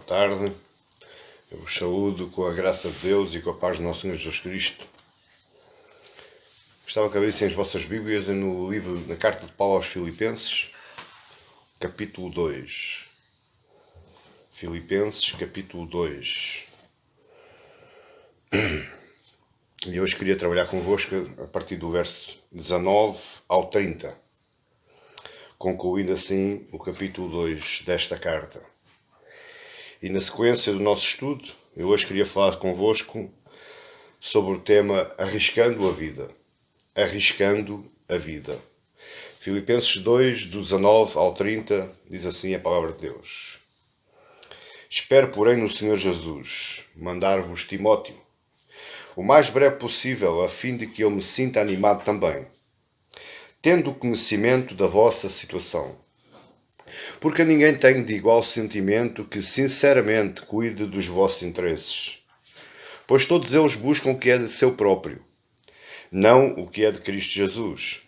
Boa tarde, eu vos saúdo com a graça de Deus e com a paz do nosso Senhor Jesus Cristo. Gostava que abrissem as vossas Bíblias no livro, na carta de Paulo aos Filipenses, capítulo 2. Filipenses, capítulo 2. E hoje queria trabalhar convosco a partir do verso 19 ao 30, concluindo assim o capítulo 2 desta carta. E na sequência do nosso estudo, eu hoje queria falar convosco sobre o tema Arriscando a Vida. Arriscando a Vida. Filipenses 2, do 19 ao 30, diz assim a palavra de Deus. Espero, porém, no Senhor Jesus, mandar-vos Timóteo, o mais breve possível, a fim de que eu me sinta animado também, tendo conhecimento da vossa situação. Porque ninguém tem de igual sentimento que sinceramente cuide dos vossos interesses. Pois todos eles buscam o que é de seu próprio, não o que é de Cristo Jesus.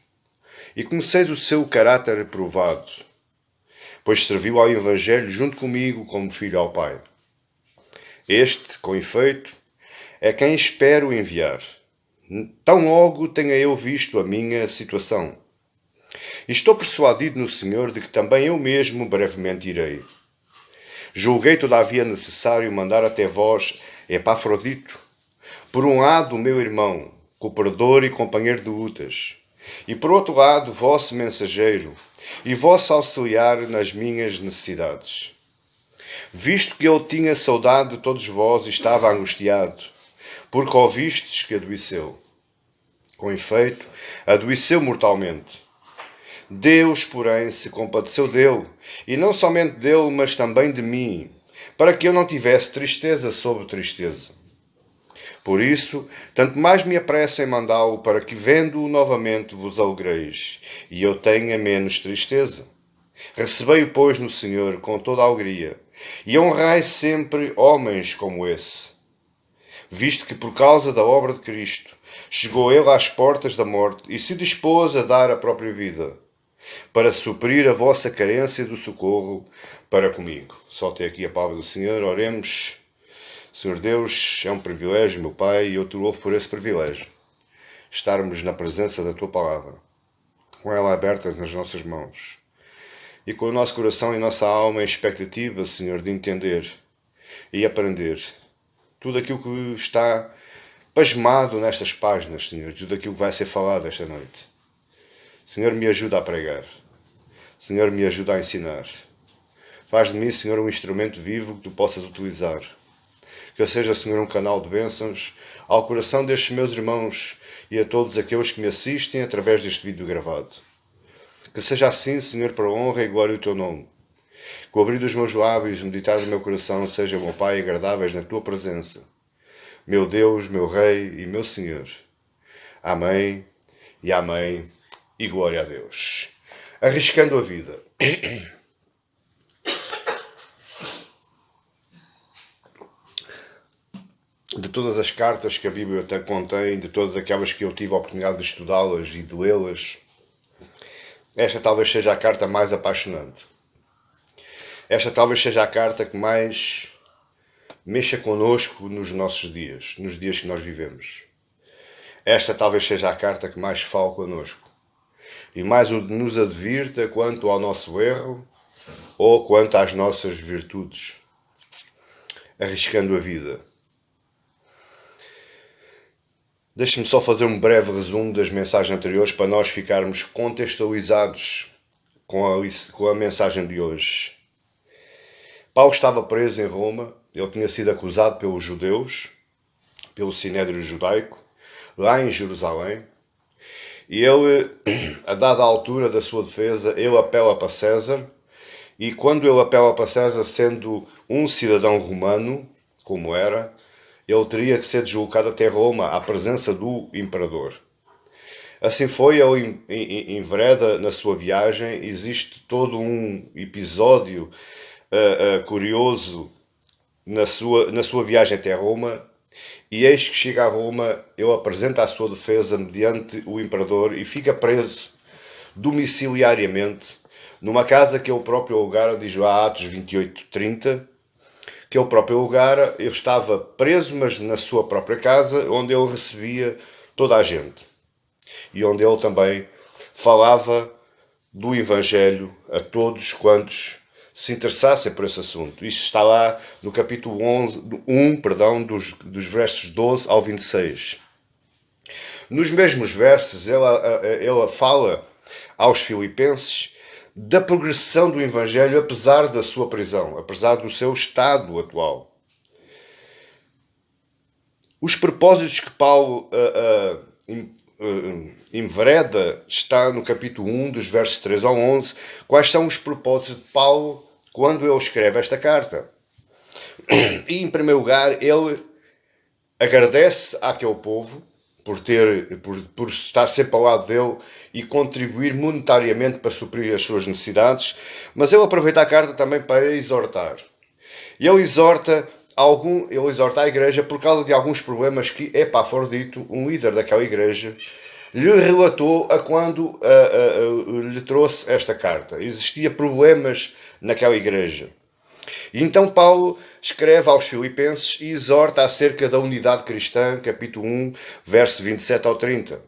E conheceis o seu caráter aprovado, pois serviu ao Evangelho junto comigo como filho ao Pai. Este, com efeito, é quem espero enviar. Tão logo tenha eu visto a minha situação. E estou persuadido no Senhor de que também eu mesmo brevemente irei. Julguei, todavia, necessário mandar até vós Epafrodito, por um lado, o meu irmão, cooperador e companheiro de lutas, e por outro lado, vosso mensageiro e vosso auxiliar nas minhas necessidades. Visto que ele tinha saudade de todos vós e estava angustiado, porque ouvistes que adoeceu. Com efeito, adoeceu mortalmente. Deus, porém, se compadeceu dele, e não somente dele, mas também de mim, para que eu não tivesse tristeza sobre tristeza. Por isso, tanto mais me apresso em mandá-lo, para que, vendo-o novamente, vos alegreis, e eu tenha menos tristeza. Recebei-o, pois, no Senhor com toda a alegria, e honrai sempre homens como esse, visto que, por causa da obra de Cristo, chegou ele às portas da morte e se dispôs a dar a própria vida, para suprir a vossa carência do socorro para comigo. Só até aqui a palavra do Senhor. Oremos. Senhor Deus, é um privilégio, meu Pai, e eu te louvo por esse privilégio. Estarmos na presença da Tua palavra, com ela aberta nas nossas mãos, e com o nosso coração e nossa alma em expectativa, Senhor, de entender e aprender tudo aquilo que está pasmado nestas páginas, Senhor, tudo aquilo que vai ser falado esta noite. Senhor, me ajuda a pregar. Senhor, me ajuda a ensinar. Faz de mim, Senhor, um instrumento vivo que Tu possas utilizar. Que eu seja, Senhor, um canal de bênçãos ao coração destes meus irmãos e a todos aqueles que me assistem através deste vídeo gravado. Que seja assim, Senhor, para a honra e glória do Teu nome. Que o abrir dos meus lábios e o meditar do meu coração sejam, meu Pai, agradáveis na Tua presença. Meu Deus, meu Rei e meu Senhor. Amém e amém. E glória a Deus. Arriscando a vida. De todas as cartas que a Bíblia até contém, de todas aquelas que eu tive a oportunidade de estudá-las e de lê-las, esta talvez seja a carta mais apaixonante. Esta talvez seja a carta que mais mexa connosco nos nossos dias, nos dias que nós vivemos. Esta talvez seja a carta que mais fala connosco e mais nos advirta quanto ao nosso erro ou quanto às nossas virtudes. Arriscando a vida. Deixe-me só fazer um breve resumo das mensagens anteriores para nós ficarmos contextualizados com a mensagem de hoje. Paulo estava preso em Roma, ele tinha sido acusado pelos judeus, pelo Sinédrio judaico, lá em Jerusalém, e ele, a dada altura da sua defesa, ele apela para César, e quando ele apela para César, sendo um cidadão romano, como era, ele teria que ser deslocado até Roma, à presença do imperador. Assim foi, ele envereda na sua viagem. Existe todo um episódio curioso na sua viagem até Roma, e eis que chega a Roma, ele apresenta a sua defesa mediante o imperador e fica preso domiciliariamente numa casa que ele próprio alugara, diz lá Atos 28:30, aquele próprio lugar, ele estava preso, mas na sua própria casa, onde ele recebia toda a gente. E onde ele também falava do Evangelho a todos quantos se interessassem por esse assunto. Isto está lá no capítulo 1, dos versos 12 ao 26. Nos mesmos versos, ela fala aos filipenses da progressão do Evangelho apesar da sua prisão, apesar do seu estado atual. Os propósitos que Paulo envereda está no capítulo 1, dos versos 3 ao 11. Quais são os propósitos de Paulo quando ele escreve esta carta? E, em primeiro lugar, ele agradece àquele povo por estar sempre ao lado dele e contribuir monetariamente para suprir as suas necessidades, mas ele aproveita a carta também para exortar. E ele exorta a igreja por causa de alguns problemas que Epafrodito, um líder daquela igreja, lhe relatou a quando lhe trouxe esta carta. Existia problemas naquela igreja. E então Paulo escreve aos Filipenses e exorta acerca da unidade cristã, capítulo 1, verso 27 ao 30.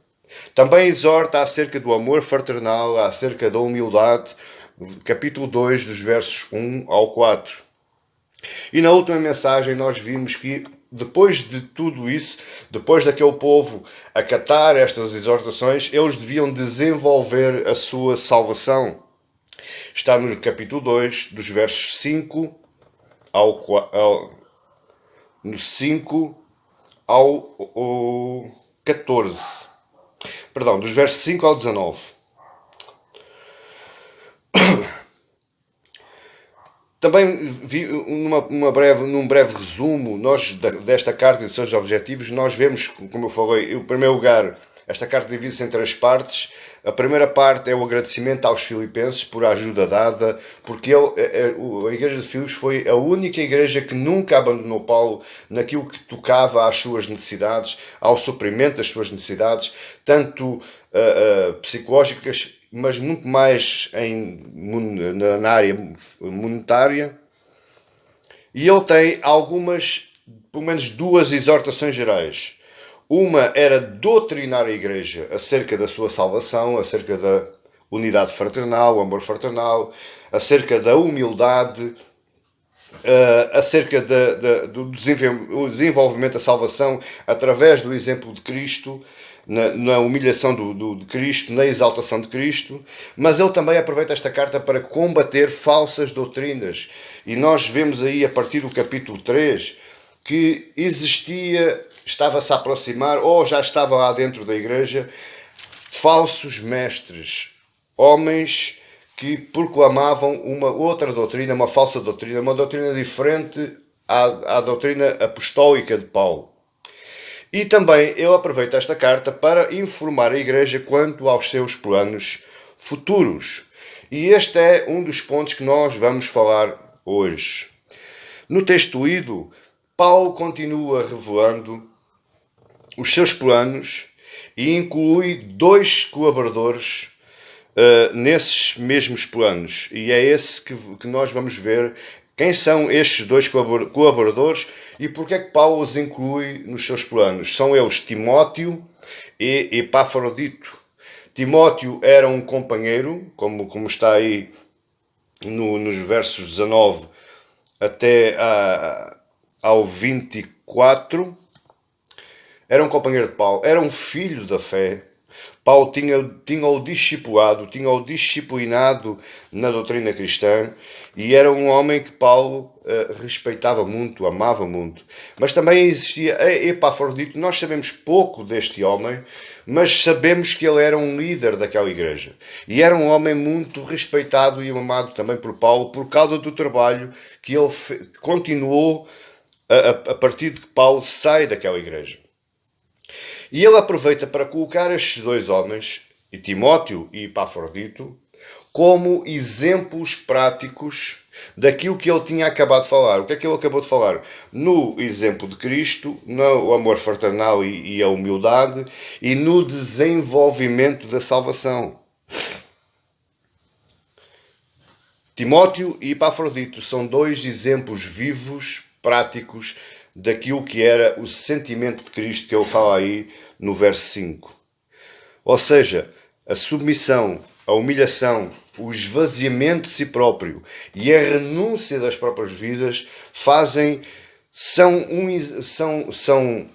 Também exorta acerca do amor fraternal, acerca da humildade, capítulo 2, dos versos 1 ao 4. E na última mensagem nós vimos que depois de tudo isso, depois daquele povo acatar estas exortações, eles deviam desenvolver a sua salvação. Está no capítulo 2, dos versos 5 ao 14. Perdão, dos versos 5 ao 19. Também vi num breve resumo desta carta e dos seus objetivos, nós vemos, como eu falei, em primeiro lugar, esta carta divide-se em 3 partes. A primeira parte é o agradecimento aos filipenses por a ajuda dada, porque a igreja de Filipos foi a única igreja que nunca abandonou Paulo naquilo que tocava às suas necessidades, ao suprimento das suas necessidades, tanto psicológicas, mas muito mais na área monetária. E ele tem pelo menos 2 exortações gerais. Uma era doutrinar a igreja acerca da sua salvação, acerca da unidade fraternal, o amor fraternal, acerca da humildade, acerca do desenvolvimento da salvação através do exemplo de Cristo, na humilhação de Cristo, na exaltação de Cristo. Mas ele também aproveita esta carta para combater falsas doutrinas. E nós vemos aí, a partir do capítulo 3, que estava-se a aproximar, ou já estava lá dentro da igreja, falsos mestres, homens que proclamavam uma outra doutrina, uma falsa doutrina, uma doutrina diferente à doutrina apostólica de Paulo. E também ele aproveita esta carta para informar a igreja quanto aos seus planos futuros. E este é um dos pontos que nós vamos falar hoje. No texto lido, Paulo continua revelando os seus planos e inclui 2 colaboradores nesses mesmos planos. E é esse que nós vamos ver. Quem são estes 2 colaboradores e porque é que Paulo os inclui nos seus planos? São eles Timóteo e Epafrodito. Timóteo era um companheiro, como está aí nos versos 19 até ao 24. Era um companheiro de Paulo, era um filho da fé. Paulo tinha-o disciplinado na doutrina cristã e era um homem que Paulo respeitava muito, amava muito. Mas também existia Epafrodito. Nós sabemos pouco deste homem, mas sabemos que ele era um líder daquela igreja. E era um homem muito respeitado e amado também por Paulo por causa do trabalho que ele continuou a partir de que Paulo sai daquela igreja. E ele aproveita para colocar estes 2 homens, Timóteo e Epafrodito, como exemplos práticos daquilo que ele tinha acabado de falar. O que é que ele acabou de falar? No exemplo de Cristo, no amor fraternal e a humildade, e no desenvolvimento da salvação. Timóteo e Epafrodito são 2 exemplos vivos, práticos daquilo que era o sentimento de Cristo que ele fala aí no verso 5. Ou seja, a submissão, a humilhação, o esvaziamento de si próprio e a renúncia das próprias vidas são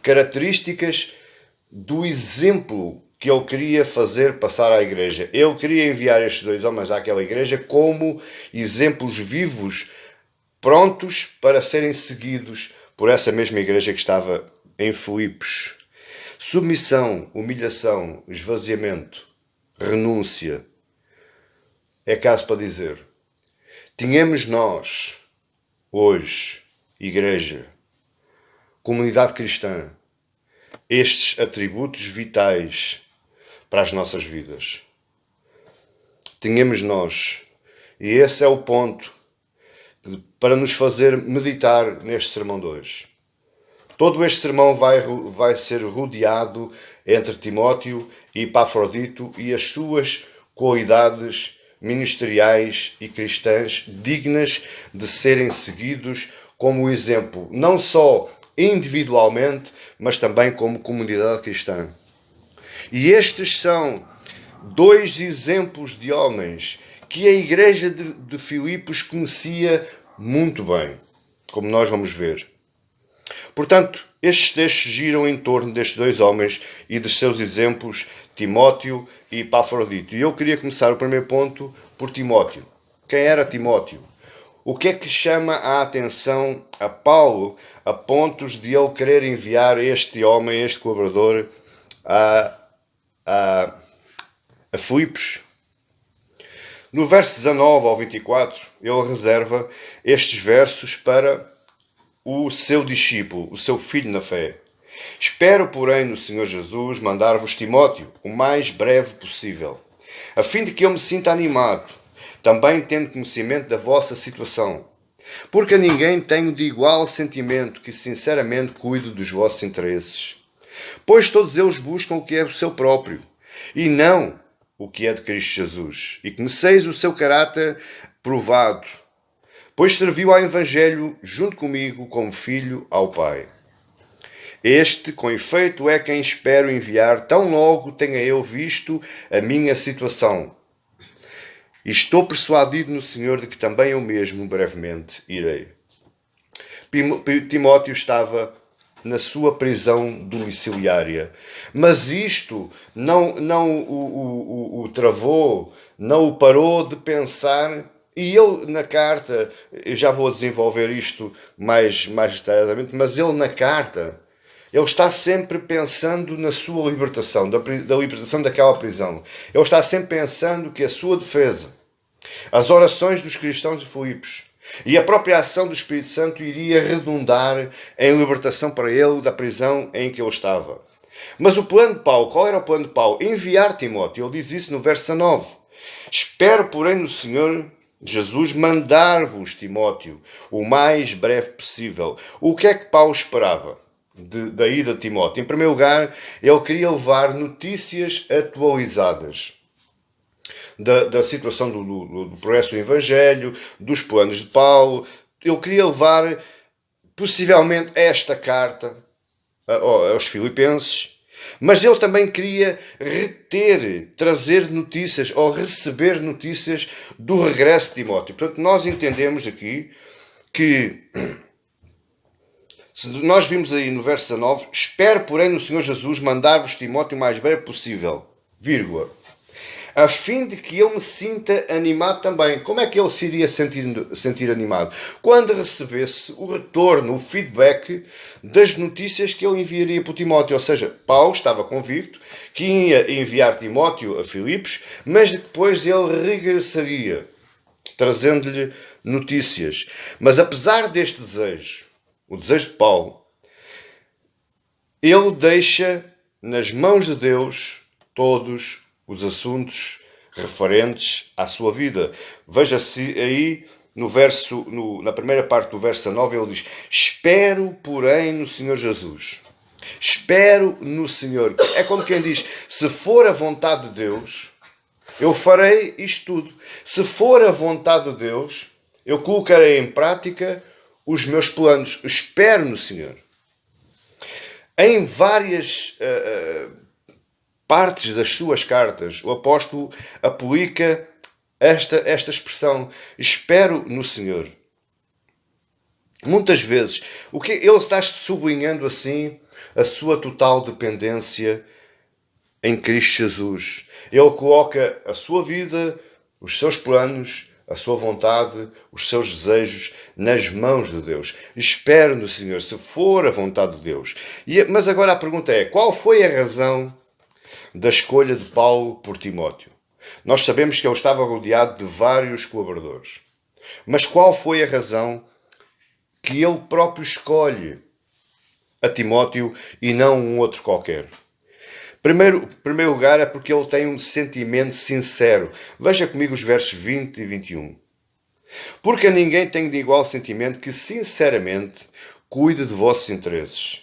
características do exemplo que ele queria fazer passar à igreja. Ele queria enviar estes dois homens àquela igreja como exemplos vivos, prontos para serem seguidos por essa mesma igreja que estava em Filipos. Submissão, humilhação, esvaziamento, renúncia. É caso para dizer, tínhamos nós, hoje, igreja, comunidade cristã, estes atributos vitais para as nossas vidas. Tínhamos nós, e esse é o ponto para nos fazer meditar neste sermão de hoje. Todo este sermão vai ser rodeado entre Timóteo e Epafrodito e as suas qualidades ministeriais e cristãs dignas de serem seguidos como exemplo, não só individualmente, mas também como comunidade cristã. E estes são dois exemplos de homens que a igreja de Filipos conhecia muito bem, como nós vamos ver. Portanto, estes textos giram em torno destes dois homens e dos seus exemplos, Timóteo e Epafrodito. E eu queria começar o primeiro ponto por Timóteo. Quem era Timóteo? O que é que chama a atenção a Paulo a pontos de ele querer enviar este homem, este colaborador, a Filipos? No verso 19 ao 24, ele reserva estes versos para o seu discípulo, o seu filho na fé. Espero, porém, no Senhor Jesus mandar-vos Timóteo o mais breve possível, a fim de que eu me sinta animado, também tendo conhecimento da vossa situação. Porque a ninguém tenho de igual sentimento que sinceramente cuido dos vossos interesses. Pois todos eles buscam o que é o seu próprio, e não o que é de Cristo Jesus. E conheceis o seu caráter provado, pois serviu ao Evangelho junto comigo como filho ao Pai. Este, com efeito, é quem espero enviar tão logo tenha eu visto a minha situação. E estou persuadido no Senhor de que também eu mesmo brevemente irei. Timóteo estava na sua prisão domiciliária, mas isto não o travou, não o parou de pensar. E ele na carta, eu já vou desenvolver isto mais detalhadamente, mas ele na carta, ele está sempre pensando na sua libertação, da libertação daquela prisão. Ele está sempre pensando que a sua defesa, as orações dos cristãos de Filipos e a própria ação do Espírito Santo iria redundar em libertação para ele da prisão em que ele estava. Mas o plano de Paulo, qual era o plano de Paulo? Enviar Timóteo. Ele diz isso no verso 19. Espero, porém, no Senhor Jesus mandar-vos Timóteo o mais breve possível. O que é que Paulo esperava da ida de Timóteo? Em primeiro lugar, ele queria levar notícias atualizadas da situação do progresso do Evangelho, dos planos de Paulo. Ele queria levar, possivelmente, esta carta aos Filipenses, mas ele também queria trazer notícias ou receber notícias do regresso de Timóteo. Portanto, nós entendemos aqui que, se nós vimos aí no verso 19, espero, porém, no Senhor Jesus mandar-vos Timóteo o mais breve possível, vírgula, a fim de que eu me sinta animado também. Como é que ele se iria sentir animado? Quando recebesse o retorno, o feedback das notícias que ele enviaria para Timóteo. Ou seja, Paulo estava convicto que ia enviar Timóteo a Filipos, mas depois ele regressaria, trazendo-lhe notícias. Mas apesar deste desejo, o desejo de Paulo, ele deixa nas mãos de Deus todos os assuntos referentes à sua vida. Veja-se aí na primeira parte do verso 9, ele diz: espero, porém, no Senhor Jesus. Espero no Senhor. É como quem diz: se for a vontade de Deus, eu farei isto tudo. Se for a vontade de Deus, eu colocarei em prática os meus planos. Espero no Senhor. Em várias partes das suas cartas, o apóstolo aplica esta expressão, espero no Senhor. Muitas vezes, o que ele está sublinhando assim a sua total dependência em Cristo Jesus. Ele coloca a sua vida, os seus planos, a sua vontade, os seus desejos nas mãos de Deus. Espero no Senhor, se for a vontade de Deus. Mas agora a pergunta é, qual foi a razão da escolha de Paulo por Timóteo? Nós sabemos que ele estava rodeado de vários colaboradores. Mas qual foi a razão que ele próprio escolhe a Timóteo e não um outro qualquer? Em primeiro lugar é porque ele tem um sentimento sincero. Veja comigo os versos 20 e 21. Porque a ninguém tem de igual sentimento que sinceramente cuide de vossos interesses.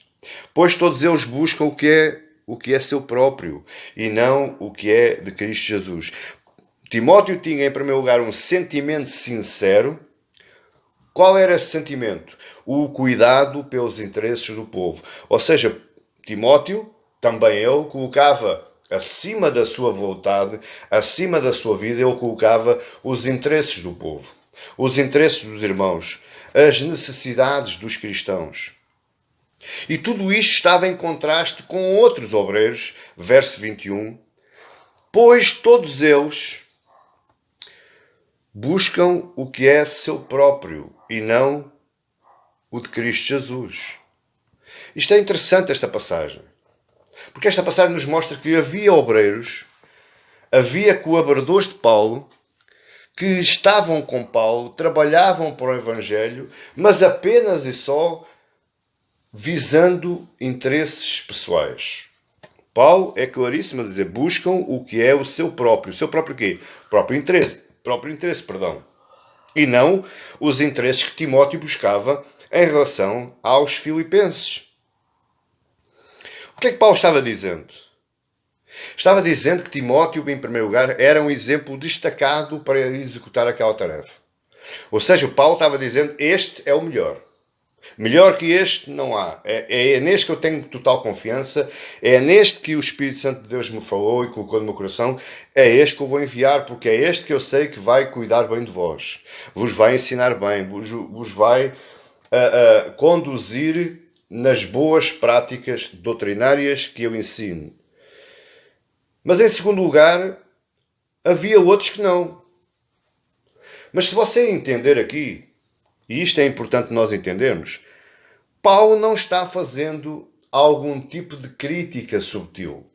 Pois todos eles buscam o que é seu próprio e não o que é de Cristo Jesus. Timóteo tinha em primeiro lugar um sentimento sincero. Qual era esse sentimento? O cuidado pelos interesses do povo. Ou seja, Timóteo, também ele colocava acima da sua vontade, acima da sua vida, ele colocava os interesses do povo, os interesses dos irmãos, as necessidades dos cristãos. E tudo isto estava em contraste com outros obreiros, verso 21, pois todos eles buscam o que é seu próprio e não o de Cristo Jesus. Isto é interessante, esta passagem. Porque esta passagem nos mostra que havia obreiros, havia colaboradores de Paulo, que estavam com Paulo, trabalhavam para o Evangelho, mas apenas e só visando interesses pessoais. Paulo é claríssimo a dizer, buscam o que é o seu próprio. O seu próprio quê? Próprio interesse, perdão. E não os interesses que Timóteo buscava em relação aos filipenses. O que é que Paulo estava dizendo? Estava dizendo que Timóteo, em primeiro lugar, era um exemplo destacado para executar aquela tarefa. Ou seja, Paulo estava dizendo, este é o melhor. Melhor que este não há. É neste que eu tenho total confiança, é neste que o Espírito Santo de Deus me falou e colocou no meu coração, é este que eu vou enviar, porque é este que eu sei que vai cuidar bem de vós, vos vai ensinar bem, vos vai conduzir nas boas práticas doutrinárias que eu ensino. Mas em segundo lugar, havia outros que não. Mas se você entender aqui, e isto é importante nós entendermos, Paulo não está fazendo algum tipo de crítica subtil.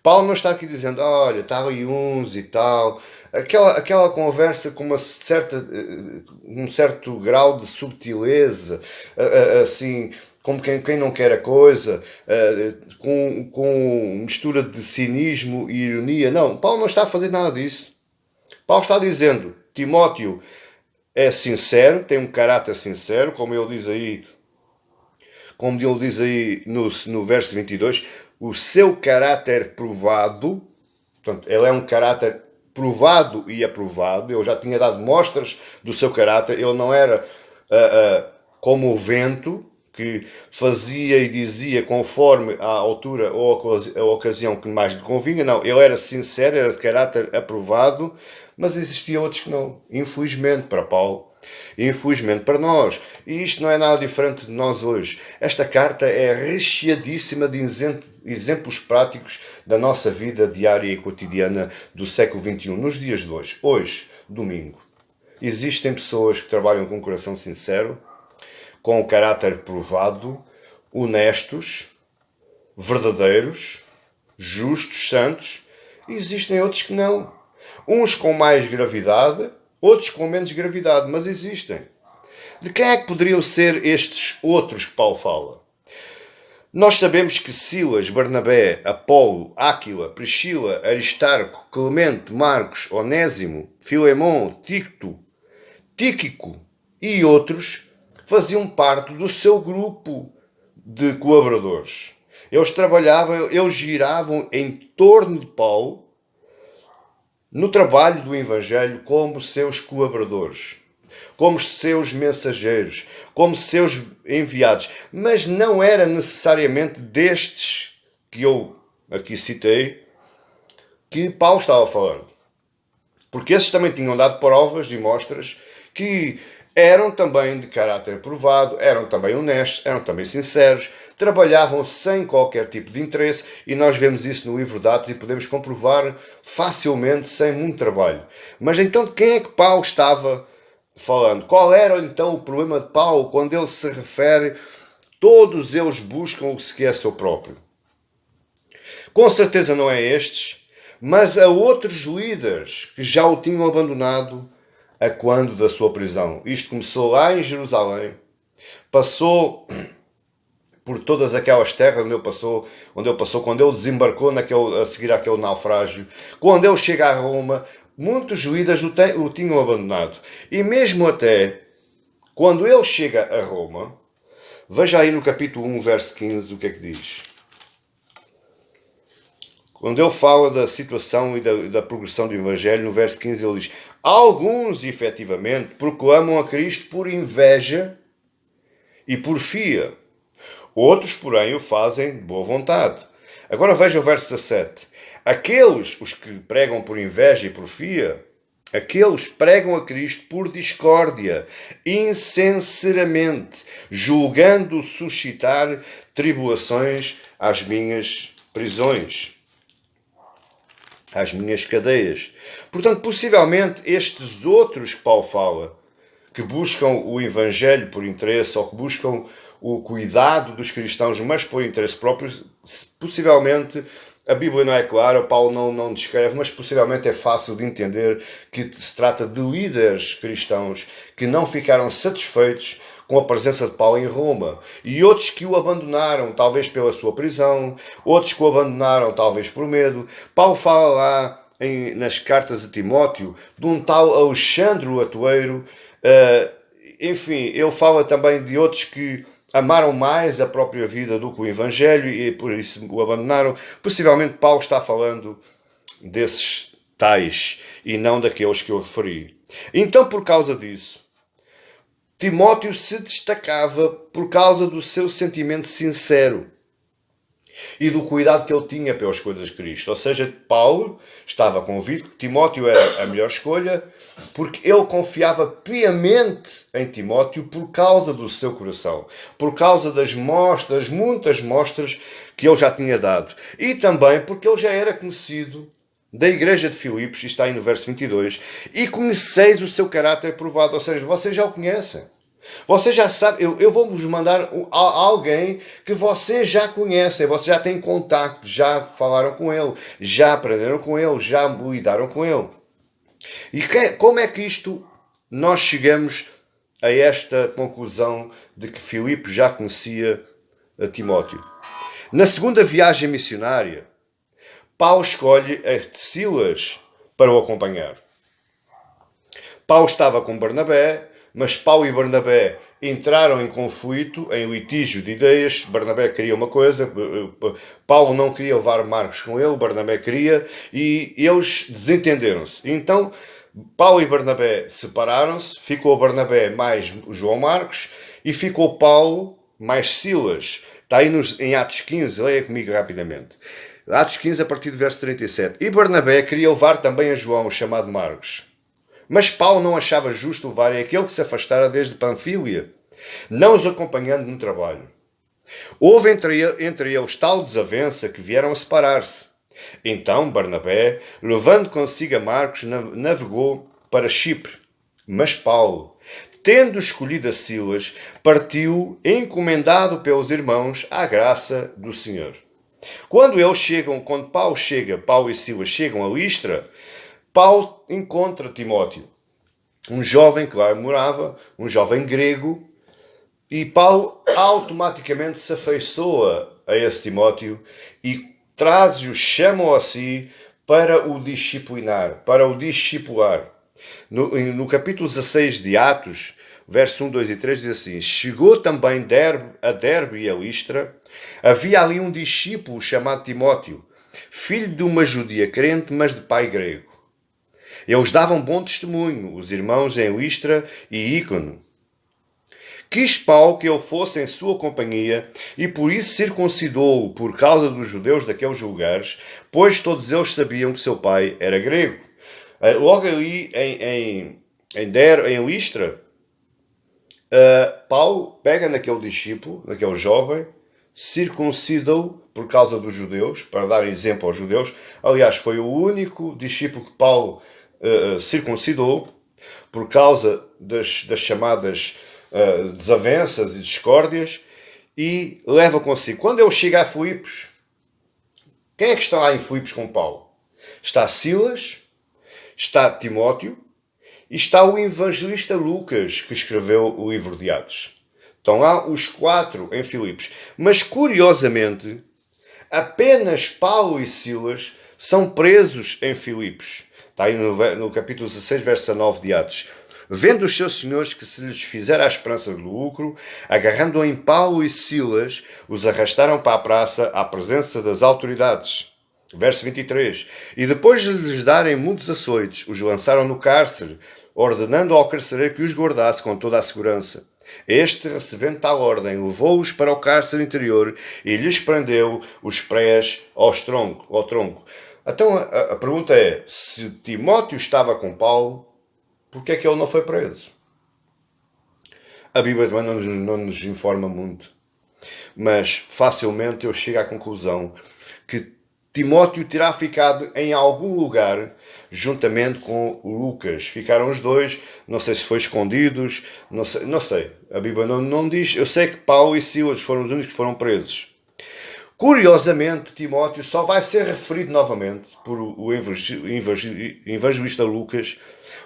Paulo não está aqui dizendo, olha, estava aí uns e tal, aquela conversa com um certo grau de subtileza, assim, como quem não quer a coisa, com mistura de cinismo e ironia. Não, Paulo não está a fazer nada disso. Paulo está dizendo, Timóteo é sincero, tem um caráter sincero, como ele diz aí no verso 22, o seu caráter provado, portanto, ele é um caráter provado e aprovado, ele já tinha dado mostras do seu caráter, ele não era como o vento, que fazia e dizia conforme a altura ou a ocasião que mais lhe convinha. Não, ele era sincero, era de caráter aprovado, mas existiam outros que não. Infelizmente para Paulo, infelizmente para nós. E isto não é nada diferente de nós hoje. Esta carta é recheadíssima de exemplos práticos da nossa vida diária e cotidiana do século XXI, nos dias de hoje. Hoje, domingo, existem pessoas que trabalham com um coração sincero, com o caráter provado, honestos, verdadeiros, justos, santos. E existem outros que não. Uns com mais gravidade, outros com menos gravidade, mas existem. De quem é que poderiam ser estes outros que Paulo fala? Nós sabemos que Silas, Barnabé, Apolo, Áquila, Priscila, Aristarco, Clemente, Marcos, Onésimo, Filemon, Tíquico e outros faziam parte do seu grupo de colaboradores. Eles trabalhavam, eles giravam em torno de Paulo no trabalho do Evangelho como seus colaboradores. como seus mensageiros, como seus enviados. Mas não era necessariamente destes que eu aqui citei que Paulo estava falando. Porque esses também tinham dado provas e mostras que eram também de caráter provado, eram também honestos, eram também sinceros, trabalhavam sem qualquer tipo de interesse, e nós vemos isso no livro de Atos e podemos comprovar facilmente, sem muito trabalho. Mas então de quem é que Paulo estava falando? Qual era então o problema de Paulo quando ele se refere todos eles buscam o que é seu próprio? Com certeza não é estes, mas a outros líderes que já o tinham abandonado a quando da sua prisão. Isto começou lá em Jerusalém, passou por todas aquelas terras onde ele passou, quando ele desembarcou a seguir aquele naufrágio. Quando ele chega a Roma, muitos líderes o tinham abandonado. E mesmo até quando ele chega a Roma, veja aí no capítulo 1, verso 15, o que é que diz. Quando ele fala da situação e da progressão do Evangelho, no verso 15 ele diz: alguns, efetivamente, proclamam a Cristo por inveja e porfia. Outros, porém, o fazem de boa vontade. Agora veja o verso 17. Aqueles, os que pregam por inveja e porfia, aqueles pregam a Cristo por discórdia, insinceramente, julgando suscitar tribulações às minhas prisões, às minhas cadeias. Portanto, possivelmente, estes outros que Paulo fala, que buscam o Evangelho por interesse, ou que buscam o cuidado dos cristãos, mas por interesse próprio, possivelmente, a Bíblia não é clara, Paulo não descreve, mas possivelmente é fácil de entender que se trata de líderes cristãos que não ficaram satisfeitos com a presença de Paulo em Roma, e outros que o abandonaram, talvez pela sua prisão, outros que o abandonaram, talvez por medo. Paulo fala lá nas cartas de Timóteo de um tal Alexandre o Atueiro. Enfim, ele fala também de outros que amaram mais a própria vida do que o Evangelho e por isso o abandonaram. Possivelmente Paulo está falando desses tais e não daqueles que eu referi. Então, por causa disso, Timóteo se destacava por causa do seu sentimento sincero e do cuidado que ele tinha pelas coisas de Cristo. Ou seja, Paulo estava convicto que Timóteo era a melhor escolha porque ele confiava piamente em Timóteo por causa do seu coração, por causa das mostras, muitas mostras que ele já tinha dado. E também porque ele já era conhecido da igreja de Filipos, está aí no verso 22, e conheceis o seu caráter provado, ou seja, vocês já o conhecem. Vocês já sabem, eu vou-vos mandar alguém que vocês já conhecem, vocês já têm contacto, já falaram com ele, já aprenderam com ele, já lidaram com ele. E como é que nós chegamos a esta conclusão de que Filipe já conhecia a Timóteo? Na segunda viagem missionária, Paulo escolhe Silas para o acompanhar. Paulo estava com Barnabé, mas Paulo e Barnabé entraram em conflito, em litígio de ideias. Barnabé queria uma coisa, Paulo não queria levar Marcos com ele, Barnabé queria, e eles desentenderam-se. Então, Paulo e Barnabé separaram-se, ficou Barnabé mais João Marcos, e ficou Paulo mais Silas. Está aí em Atos 15, leia comigo rapidamente. Atos 15, a partir do verso 37. E Barnabé queria levar também a João, chamado Marcos. Mas Paulo não achava justo levar aquele que se afastara desde Panfília, não os acompanhando no trabalho. Houve entre eles tal desavença que vieram a separar-se. Então Barnabé, levando consigo a Marcos, navegou para Chipre. Mas Paulo, tendo escolhido a Silas, partiu encomendado pelos irmãos à graça do Senhor. Quando Paulo e Silas chegam a Listra, Paulo encontra Timóteo, um jovem que lá morava, um jovem grego, e Paulo automaticamente se afeiçoa a esse Timóteo e traz-o, chama-o a si para o disciplinar, para o discipular. No capítulo 16 de Atos, verso 1, 2 e 3 diz assim: chegou também a Derbe e a Listra, havia ali um discípulo chamado Timóteo, filho de uma judia crente, mas de pai grego. Eles davam bom testemunho, os irmãos em Listra e Ícono. Quis Paulo que ele fosse em sua companhia e por isso circuncidou-o por causa dos judeus daqueles lugares, pois todos eles sabiam que seu pai era grego. Logo ali em Listra, Paulo pega naquele discípulo, naquele jovem, circuncida-o por causa dos judeus, para dar exemplo aos judeus. Aliás, foi o único discípulo que Paulo circuncidou por causa das chamadas desavenças e discórdias, e leva consigo. Quando ele chega a Filipos, quem é que está lá em Filipos com Paulo? Está Silas, está Timóteo e está o evangelista Lucas, que escreveu o livro de Atos. Estão lá os 4 em Filipos. Mas, curiosamente, apenas Paulo e Silas são presos em Filipos. Está aí no capítulo 16, verso 9 de Atos. Vendo os seus senhores que se lhes fizera a esperança do lucro, agarrando em Paulo e Silas, os arrastaram para a praça à presença das autoridades. Verso 23. E depois de lhes darem muitos açoites, os lançaram no cárcere, ordenando ao carcereiro que os guardasse com toda a segurança. Este, recebendo tal ordem, levou-os para o cárcere interior e lhes prendeu os pés ao tronco. Então a pergunta é, se Timóteo estava com Paulo, por que é que ele não foi preso? A Bíblia também não nos informa muito. Mas facilmente eu chego à conclusão que Timóteo terá ficado em algum lugar juntamente com Lucas. Ficaram os dois, não sei se foi escondidos, não sei. A Bíblia não diz. Eu sei que Paulo e Silas foram os únicos que foram presos. Curiosamente, Timóteo só vai ser referido novamente por o evangelista Lucas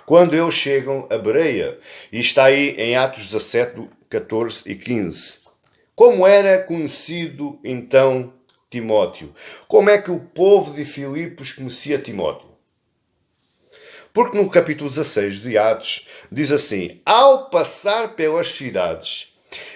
quando eles chegam a Bereia. E está aí em Atos 17, 14 e 15. Como era conhecido então Timóteo? Como é que o povo de Filipos conhecia Timóteo? Porque no capítulo 16 de Atos diz assim: ao passar pelas cidades,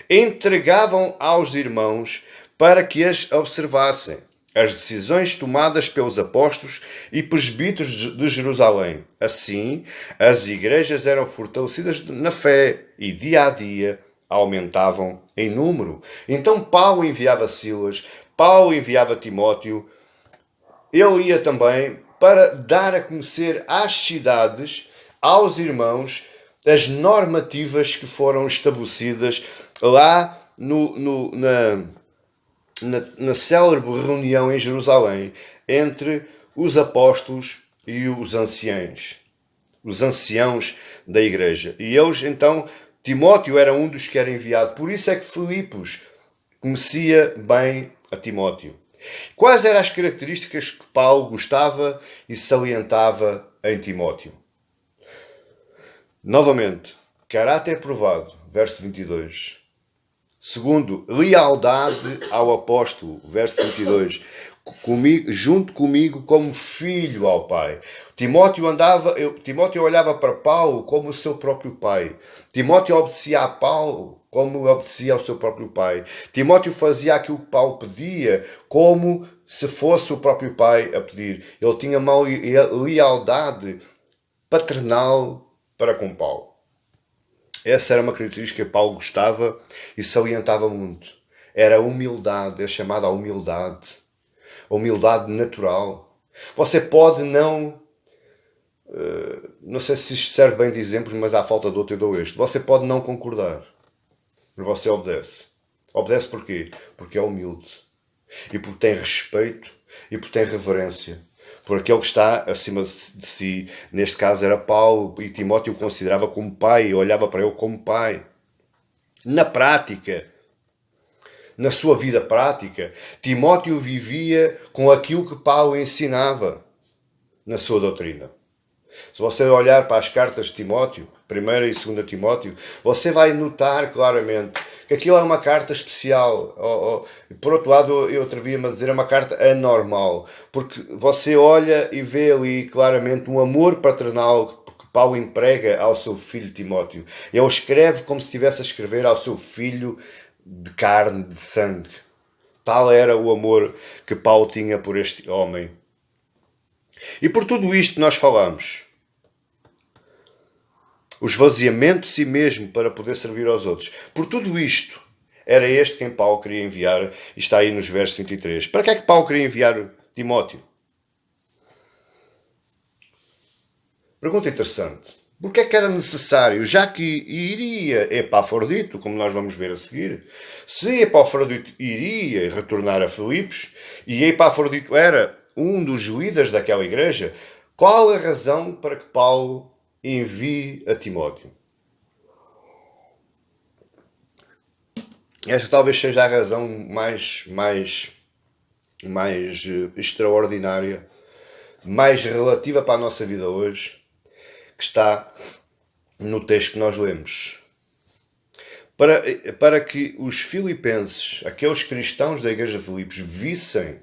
entregavam aos irmãos para que as observassem as decisões tomadas pelos apóstolos e presbíteros de Jerusalém. Assim, as igrejas eram fortalecidas na fé e dia a dia aumentavam em número. Então Paulo enviava Silas, Paulo enviava Timóteo, ele ia também para dar a conhecer às cidades, aos irmãos, as normativas que foram estabelecidas lá na célebre reunião em Jerusalém entre os apóstolos e os anciãos da igreja. E eles, então, Timóteo era um dos que era enviado. Por isso é que Filipos conhecia bem a Timóteo. Quais eram as características que Paulo gostava e salientava em Timóteo? Novamente, caráter provado, verso 22. Segundo, lealdade ao apóstolo, verso 22. Junto comigo como filho ao Pai. Timóteo olhava para Paulo como o seu próprio pai. Timóteo obedecia a Paulo como obedecia ao seu próprio pai. Timóteo fazia aquilo que Paulo pedia como se fosse o próprio pai a pedir. Ele tinha uma lealdade paternal para com Paulo. Essa era uma característica que Paulo gostava e salientava muito. Era a humildade, é chamada a humildade. A humildade natural. Você pode não sei se isto serve bem de exemplo, mas à falta de outro eu dou este. Você pode não concordar, mas você obedece. Obedece porquê? Porque é humilde. E porque tem respeito e porque tem reverência. Por aquele que está acima de si. Neste caso era Paulo, e Timóteo o considerava como pai, olhava para ele como pai. Na prática, na sua vida prática, Timóteo vivia com aquilo que Paulo ensinava na sua doutrina. Se você olhar para as cartas de Timóteo, 1ª e 2ª Timóteo, você vai notar claramente que aquilo é uma carta especial. Por outro lado, eu atrevia-me a dizer, é uma carta anormal, porque você olha e vê ali claramente um amor paternal que Paulo emprega ao seu filho Timóteo. Ele escreve como se estivesse a escrever ao seu filho de carne, de sangue. Tal era o amor que Paulo tinha por este homem. E por tudo isto nós falamos. o esvaziamento de si mesmo para poder servir aos outros. Por tudo isto, era este quem Paulo queria enviar, e está aí nos versos 23. Para que é que Paulo queria enviar Timóteo? Pergunta interessante. Porque é que era necessário, já que iria Epafrodito, como nós vamos ver a seguir, se Epafrodito iria retornar a Filipos, e Epafrodito era um dos líderes daquela igreja, qual a razão para que Paulo envie a Timóteo? Esta talvez seja a razão mais extraordinária, mais relativa para a nossa vida hoje, que está no texto que nós lemos. Para que os filipenses, aqueles cristãos da igreja de Filipos, vissem,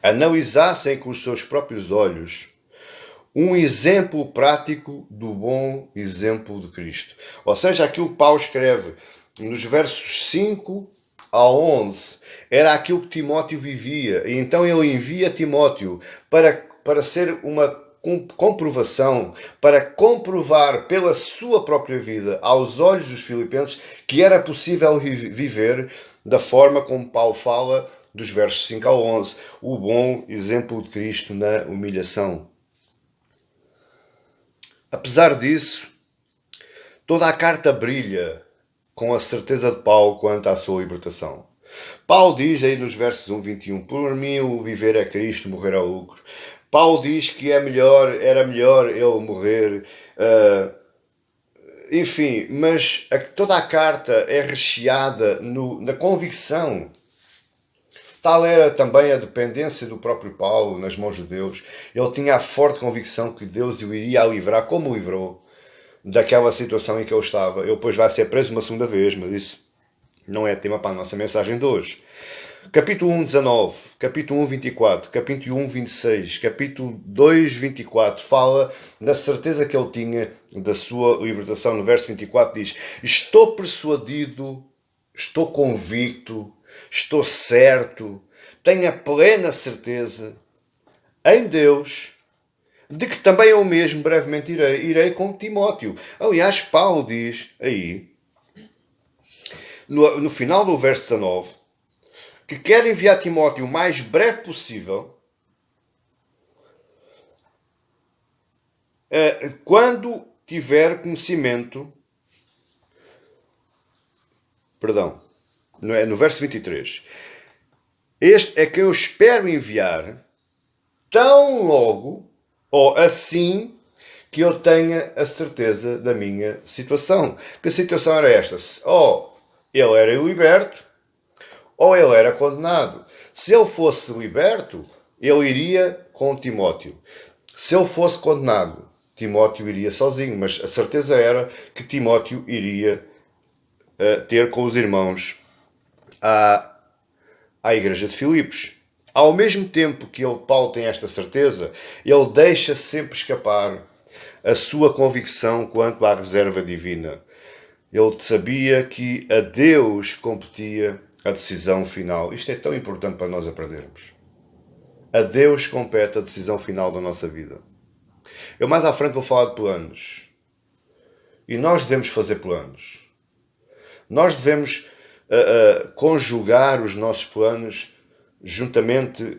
analisassem com os seus próprios olhos um exemplo prático do bom exemplo de Cristo. Ou seja, aquilo que Paulo escreve nos versos 5 a 11 era aquilo que Timóteo vivia. E então ele envia Timóteo para ser uma comprovação, para comprovar pela sua própria vida, aos olhos dos filipenses, que era possível viver da forma como Paulo fala dos versos 5 a 11, o bom exemplo de Cristo na humilhação. Apesar disso, toda a carta brilha com a certeza de Paulo quanto à sua libertação. Paulo diz aí nos versos 1-21, por mim o viver é Cristo, morrer é lucro. Paulo diz que era melhor ele morrer, enfim, mas toda a carta é recheada na convicção. Tal era também a dependência do próprio Paulo nas mãos de Deus. Ele tinha a forte convicção que Deus o iria livrar, como o livrou, daquela situação em que ele estava. Ele depois vai ser preso uma segunda vez, mas isso não é tema para a nossa mensagem de hoje. Capítulo 1, 19, capítulo 1, 24, capítulo 1, 26, capítulo 2, 24, fala da certeza que ele tinha da sua libertação. No verso 24 diz: estou persuadido, estou convicto, estou certo, tenho a plena certeza em Deus de que também eu mesmo brevemente irei com Timóteo. Aliás, Paulo diz aí, no final do verso 19, que quer enviar Timóteo o mais breve possível, quando tiver conhecimento, no verso 23, este é que eu espero enviar tão logo, ou assim, que eu tenha a certeza da minha situação. Que situação era esta? Ou ele era liberto, ou ele era condenado. Se ele fosse liberto, ele iria com Timóteo. Se ele fosse condenado, Timóteo iria sozinho, mas a certeza era que Timóteo iria ter com os irmãos à igreja de Filipos. Ao mesmo tempo que Paulo tem esta certeza, ele deixa sempre escapar a sua convicção quanto à reserva divina. Ele sabia que a Deus competia a decisão final. Isto é tão importante para nós aprendermos. A Deus compete a decisão final da nossa vida. Eu mais à frente vou falar de planos. E nós devemos fazer planos. Nós devemos conjugar os nossos planos juntamente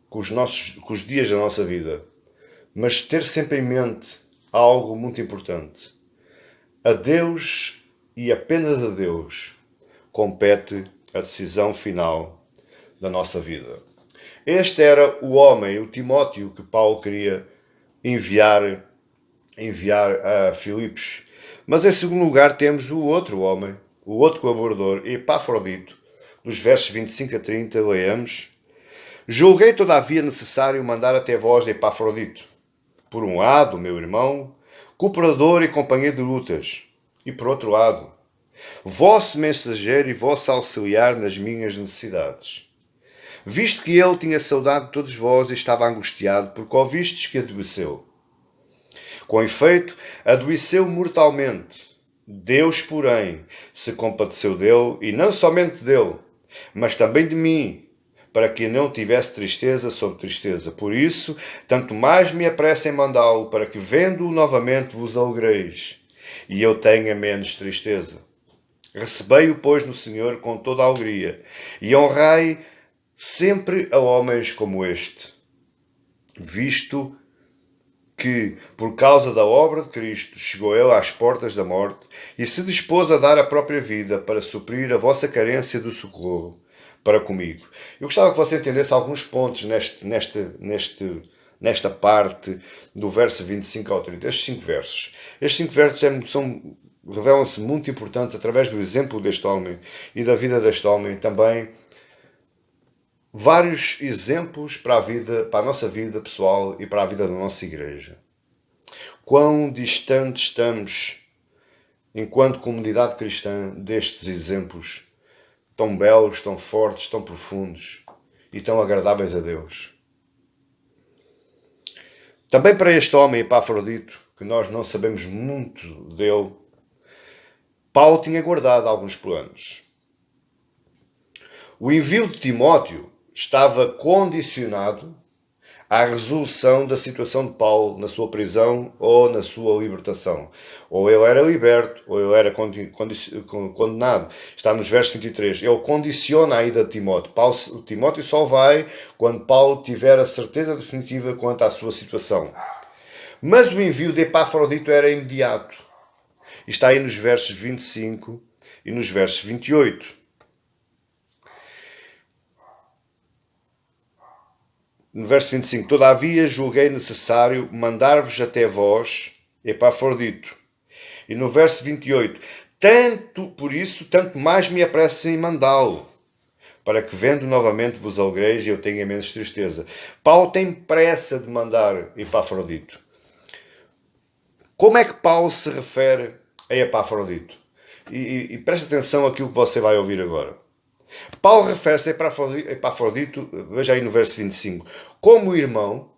com os dias da nossa vida. Mas ter sempre em mente algo muito importante. A Deus e apenas a Deus compete a decisão final da nossa vida. Este era o homem, o Timóteo, que Paulo queria enviar a Filipos. Mas em segundo lugar temos o outro homem, o outro colaborador, Epafrodito. Nos versos 25 a 30, leamos: julguei todavia necessário mandar até vós Epafrodito, por um lado, meu irmão, cooperador e companheiro de lutas, e por outro lado, vosso mensageiro e vosso auxiliar nas minhas necessidades. Visto que ele tinha saudade de todos vós e estava angustiado, porque ouvistes que adoeceu. Com efeito, adoeceu mortalmente. Deus, porém, se compadeceu dele, e não somente dele, mas também de mim, para que não tivesse tristeza sobre tristeza. Por isso, tanto mais me apresso em mandá-lo, para que, vendo-o novamente, vos alegreis. e eu tenha menos tristeza. Recebei-o, pois, no Senhor com toda a alegria, e honrai sempre a homens como este, visto que, por causa da obra de Cristo, chegou ele às portas da morte e se dispôs a dar a própria vida para suprir a vossa carência do socorro para comigo. Eu gostava que você entendesse alguns pontos nesta parte do verso 25 ao 30. Estes 5 versos. Estes 5 versos revelam-se muito importantes através do exemplo deste homem e da vida deste homem. Também vários exemplos para a nossa vida pessoal e para a vida da nossa igreja. Quão distante estamos, enquanto comunidade cristã, destes exemplos tão belos, tão fortes, tão profundos e tão agradáveis a Deus. Também para este homem, Epafrodito, que nós não sabemos muito dele, Paulo tinha guardado alguns planos. O envio de Timóteo estava condicionado à resolução da situação de Paulo na sua prisão ou na sua libertação. Ou ele era liberto, ou ele era condenado. Está nos versos 23. Ele condiciona a ida de Timóteo. Timóteo só vai quando Paulo tiver a certeza definitiva quanto à sua situação. Mas o envio de Epafrodito era imediato. E está aí nos versos 25 e nos versos 28. No verso 25, todavia julguei necessário mandar-vos até vós, Epafrodito. E no verso 28, tanto mais me apresso em mandá-lo, para que vendo novamente vos alegreis e eu tenha menos tristeza. Paulo tem pressa de mandar Epafrodito. Como é que Paulo se refere a Epafrodito? E preste atenção àquilo que você vai ouvir agora. Paulo refere-se a Epafrodito, veja aí no verso 25, como irmão,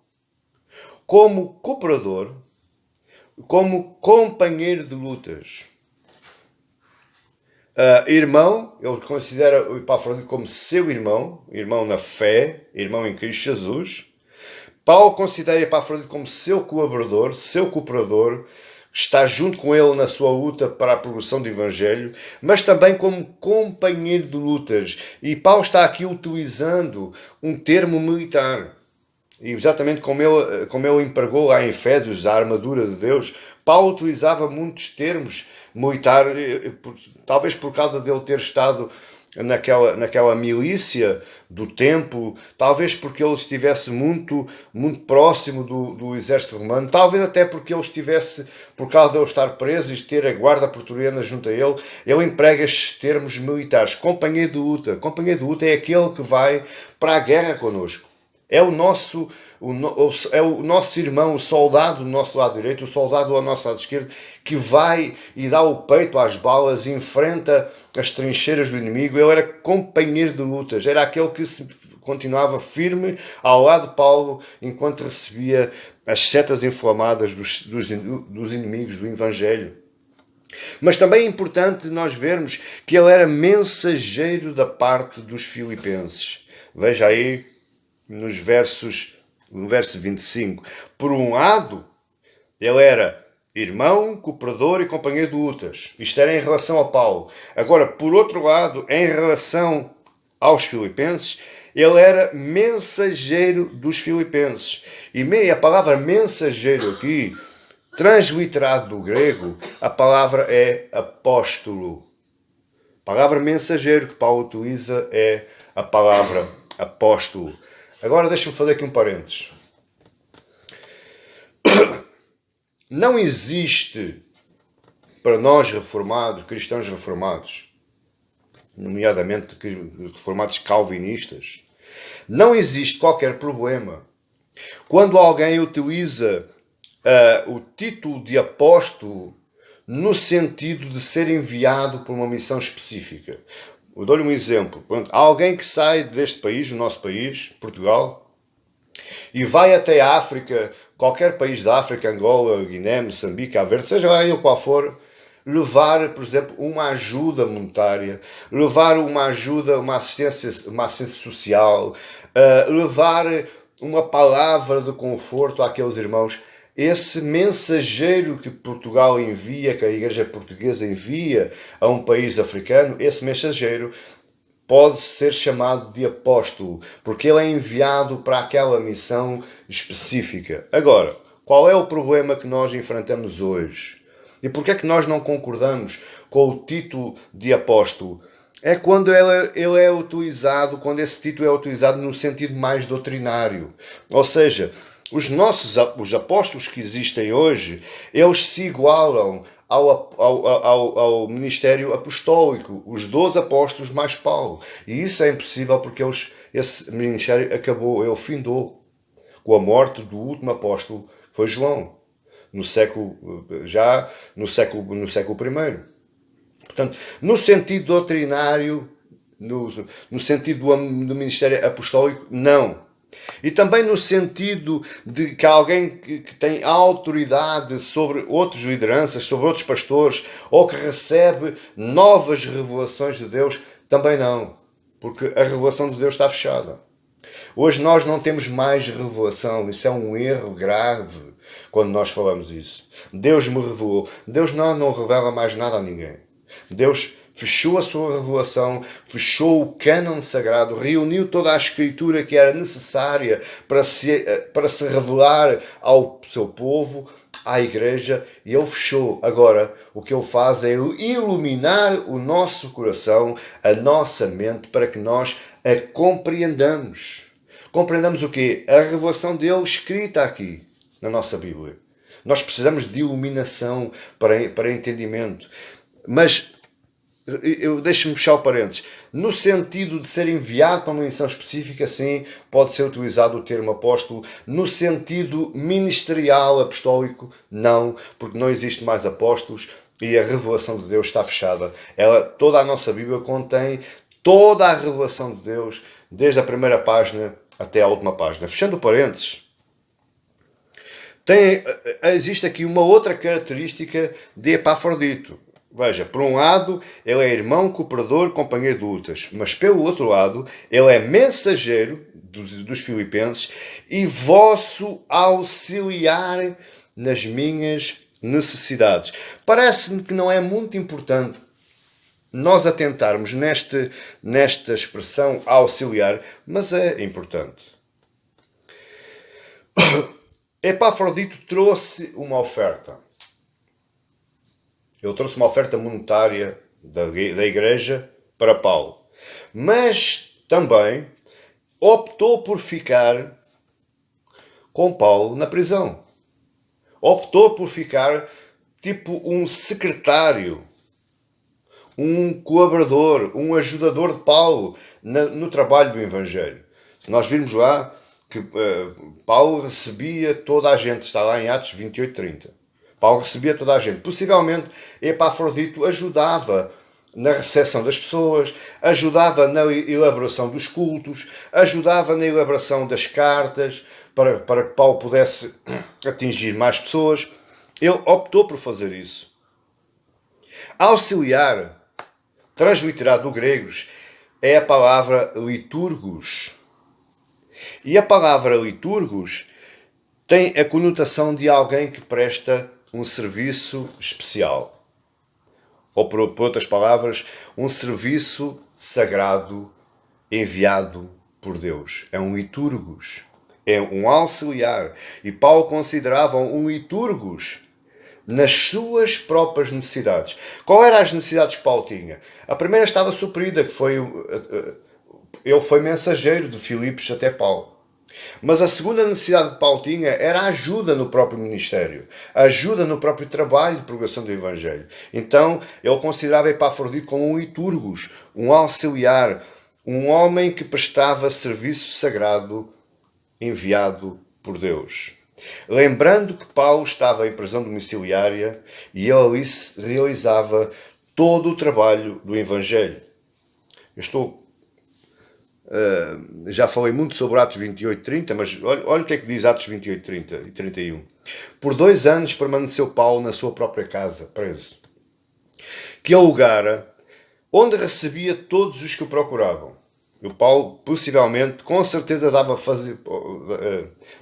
como cooperador, como companheiro de lutas. Irmão, ele considera o Epafrodito como seu irmão na fé, irmão em Cristo Jesus. Paulo considera Epafrodito como seu colaborador, seu cooperador, está junto com ele na sua luta para a progressão do Evangelho, mas também como companheiro de lutas. E Paulo está aqui utilizando um termo militar. E exatamente como ele empregou lá em Efésios a armadura de Deus, Paulo utilizava muitos termos militares, talvez por causa dele ter estado naquela milícia do templo, talvez porque ele estivesse muito próximo do exército romano, talvez até porque ele estivesse, por causa de ele estar preso e ter a guarda pretoriana junto a ele emprega estes termos militares. Companheiro de luta. Companheiro de luta é aquele que vai para a guerra connosco. É o nosso irmão, o soldado do nosso lado direito, o soldado ao nosso lado esquerdo, que vai e dá o peito às balas, enfrenta as trincheiras do inimigo. Ele era companheiro de lutas, era aquele que continuava firme ao lado de Paulo enquanto recebia as setas inflamadas dos inimigos do Evangelho. Mas também é importante nós vermos que ele era mensageiro da parte dos filipenses. Veja aí no verso 25. Por um lado, ele era irmão, cooperador e companheiro de lutas. Isto era em relação a Paulo. Agora, por outro lado, em relação aos filipenses, ele era mensageiro dos filipenses. E a palavra mensageiro aqui, transliterado do grego, a palavra é apóstolo. A palavra mensageiro que Paulo utiliza é a palavra apóstolo. Agora deixa-me fazer aqui um parênteses. Não existe para nós reformados, cristãos reformados, nomeadamente reformados calvinistas, não existe qualquer problema quando alguém utiliza o título de apóstolo no sentido de ser enviado por uma missão específica. Eu dou-lhe um exemplo. Há alguém que sai deste país, do nosso país, Portugal, e vai até a África, qualquer país da África, Angola, Guiné, Moçambique, Cabo Verde, seja lá ele qual for, levar, por exemplo, uma ajuda monetária, levar uma ajuda, uma assistência social, levar uma palavra de conforto àqueles irmãos. esse mensageiro que Portugal envia, que a Igreja Portuguesa envia a um país africano, esse mensageiro pode ser chamado de apóstolo, porque ele é enviado para aquela missão específica. Agora, qual é o problema que nós enfrentamos hoje? E porquê é que nós não concordamos com o título de apóstolo? É quando ele é utilizado, quando esse título é utilizado no sentido mais doutrinário. Ou seja, os apóstolos que existem hoje, eles se igualam ao ministério apostólico, os 12 apóstolos mais Paulo. E isso é impossível porque esse ministério acabou, ele findou com a morte do último apóstolo, que foi João, no século I. Portanto, no sentido doutrinário, no sentido do ministério apostólico, não. E também no sentido de que alguém que tem autoridade sobre outras lideranças, sobre outros pastores, ou que recebe novas revelações de Deus, também não. Porque a revelação de Deus está fechada. Hoje nós não temos mais revelação. Isso é um erro grave quando nós falamos isso. Deus me revelou. Deus não revela mais nada a ninguém. Deus fechou a sua revelação, fechou o cânon sagrado, reuniu toda a escritura que era necessária para se revelar ao seu povo, à igreja, e ele fechou. Agora, o que ele faz é iluminar o nosso coração, a nossa mente, para que nós a compreendamos. Compreendamos o quê? A revelação dele escrita aqui, na nossa Bíblia. Nós precisamos de iluminação para entendimento. Mas deixe-me fechar o parênteses. No sentido de ser enviado para uma missão específica, sim, pode ser utilizado o termo apóstolo. No sentido ministerial apostólico, não, porque não existe mais apóstolos e a revelação de Deus está fechada. Toda a nossa Bíblia contém toda a revelação de Deus, desde a primeira página até a última página. Fechando o parênteses, existe aqui uma outra característica de Epafrodito. Veja, por um lado, ele é irmão, cooperador, companheiro de lutas. Mas pelo outro lado, ele é mensageiro dos filipenses e vosso auxiliar nas minhas necessidades. Parece-me que não é muito importante nós atentarmos nesta expressão auxiliar, mas é importante. Epafrodito trouxe uma oferta. Ele trouxe uma oferta monetária da igreja para Paulo. Mas também optou por ficar com Paulo na prisão. Optou por ficar tipo um secretário, um colaborador, um ajudador de Paulo no trabalho do Evangelho. Se nós virmos lá que Paulo recebia toda a gente, está lá em Atos 28:30. Paulo recebia toda a gente. Possivelmente, Epafrodito ajudava na recepção das pessoas, ajudava na elaboração dos cultos, ajudava na elaboração das cartas, para que Paulo pudesse atingir mais pessoas. Ele optou por fazer isso. Auxiliar, transliterado do grego, é a palavra liturgos. E a palavra liturgos tem a conotação de alguém que presta um serviço especial. Ou, por outras palavras, um serviço sagrado enviado por Deus. É um liturgos. É um auxiliar. E Paulo considerava um liturgos nas suas próprias necessidades. Qual eram as necessidades que Paulo tinha? A primeira estava suprida, que foi... Ele foi mensageiro de Filipos até Paulo. Mas a segunda necessidade que Paulo tinha era a ajuda no próprio ministério, a ajuda no próprio trabalho de pregação do Evangelho. Então, ele considerava Epafrodito como um liturgos, um auxiliar, um homem que prestava serviço sagrado enviado por Deus. Lembrando que Paulo estava em prisão domiciliária e ele ali realizava todo o trabalho do Evangelho. Já falei muito sobre Atos 28:30, mas olha o que é que diz Atos 28:30 e 31. Por 2 anos permaneceu Paulo na sua própria casa, preso, que alugara, onde recebia todos os que o procuravam. O Paulo, possivelmente, com certeza,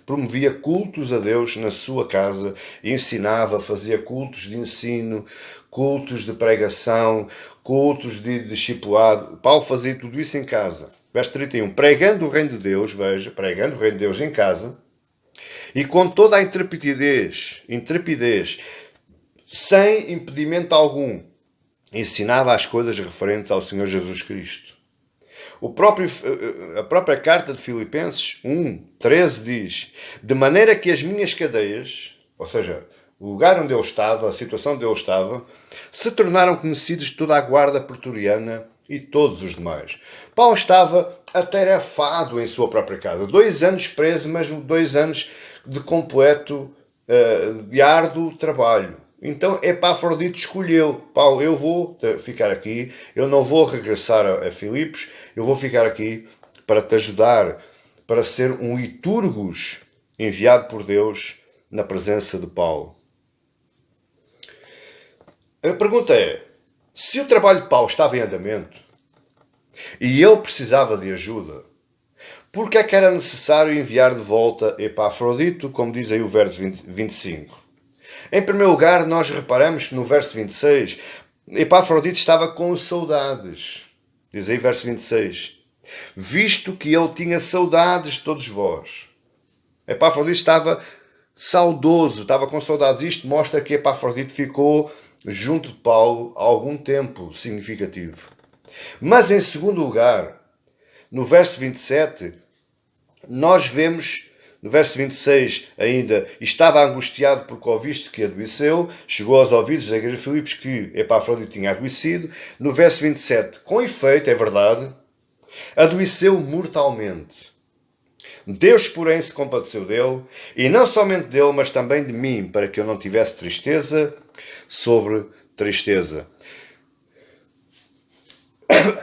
promovia cultos a Deus na sua casa, ensinava, fazia cultos de ensino, cultos de pregação, cultos de discipulado. Paulo fazia tudo isso em casa. Verso 31. Pregando o reino de Deus, veja, pregando o reino de Deus em casa, e com toda a intrepidez, sem impedimento algum, ensinava as coisas referentes ao Senhor Jesus Cristo. A própria carta de Filipenses 1:13 diz: de maneira que as minhas cadeias, ou seja, o lugar onde eu estava, a situação onde eu estava, se tornaram conhecidos de toda a guarda pretoriana e todos os demais. Paulo estava atarefado em sua própria casa. 2 anos preso, mas 2 anos de completo, de árduo trabalho. Então Epafrodito escolheu: Paulo, eu vou ficar aqui, eu não vou regressar a Filipos, eu vou ficar aqui para te ajudar, para ser um liturgos enviado por Deus na presença de Paulo. A pergunta é: se o trabalho de Paulo estava em andamento e ele precisava de ajuda, por que é que era necessário enviar de volta Epafrodito, como diz aí o verso 25? Em primeiro lugar, nós reparamos que no verso 26, Epafrodito estava com saudades. Diz aí verso 26. Visto que ele tinha saudades de todos vós. Epafrodito estava saudoso, estava com saudades. Isto mostra que Epafrodito ficou junto de Paulo há algum tempo significativo. Mas em segundo lugar, no verso 27, nós vemos, no verso 26 ainda, estava angustiado porque ouviste que adoeceu, chegou aos ouvidos da igreja de Filipos que Epafrodito tinha adoecido. No verso 27, com efeito, é verdade, adoeceu mortalmente. Deus, porém, se compadeceu dele, e não somente dele, mas também de mim, para que eu não tivesse tristeza sobre tristeza.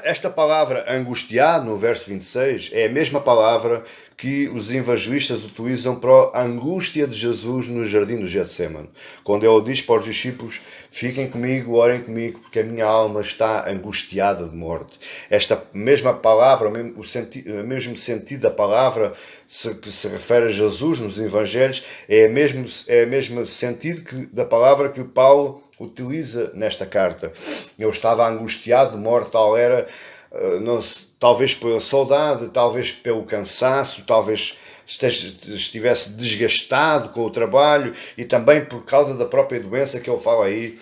Esta palavra angustiado, no verso 26, é a mesma palavra que os evangelistas utilizam para a angústia de Jesus no jardim do Getsemane. Quando ele diz para os discípulos: fiquem comigo, orem comigo, porque a minha alma está angustiada de morte. Esta mesma palavra, o mesmo sentido da palavra que se refere a Jesus nos evangelhos, é o mesmo sentido da palavra que Paulo utiliza nesta carta. Eu estava angustiado de morte, tal era, talvez pela saudade, talvez pelo cansaço, talvez estivesse desgastado com o trabalho e também por causa da própria doença que ele fala aí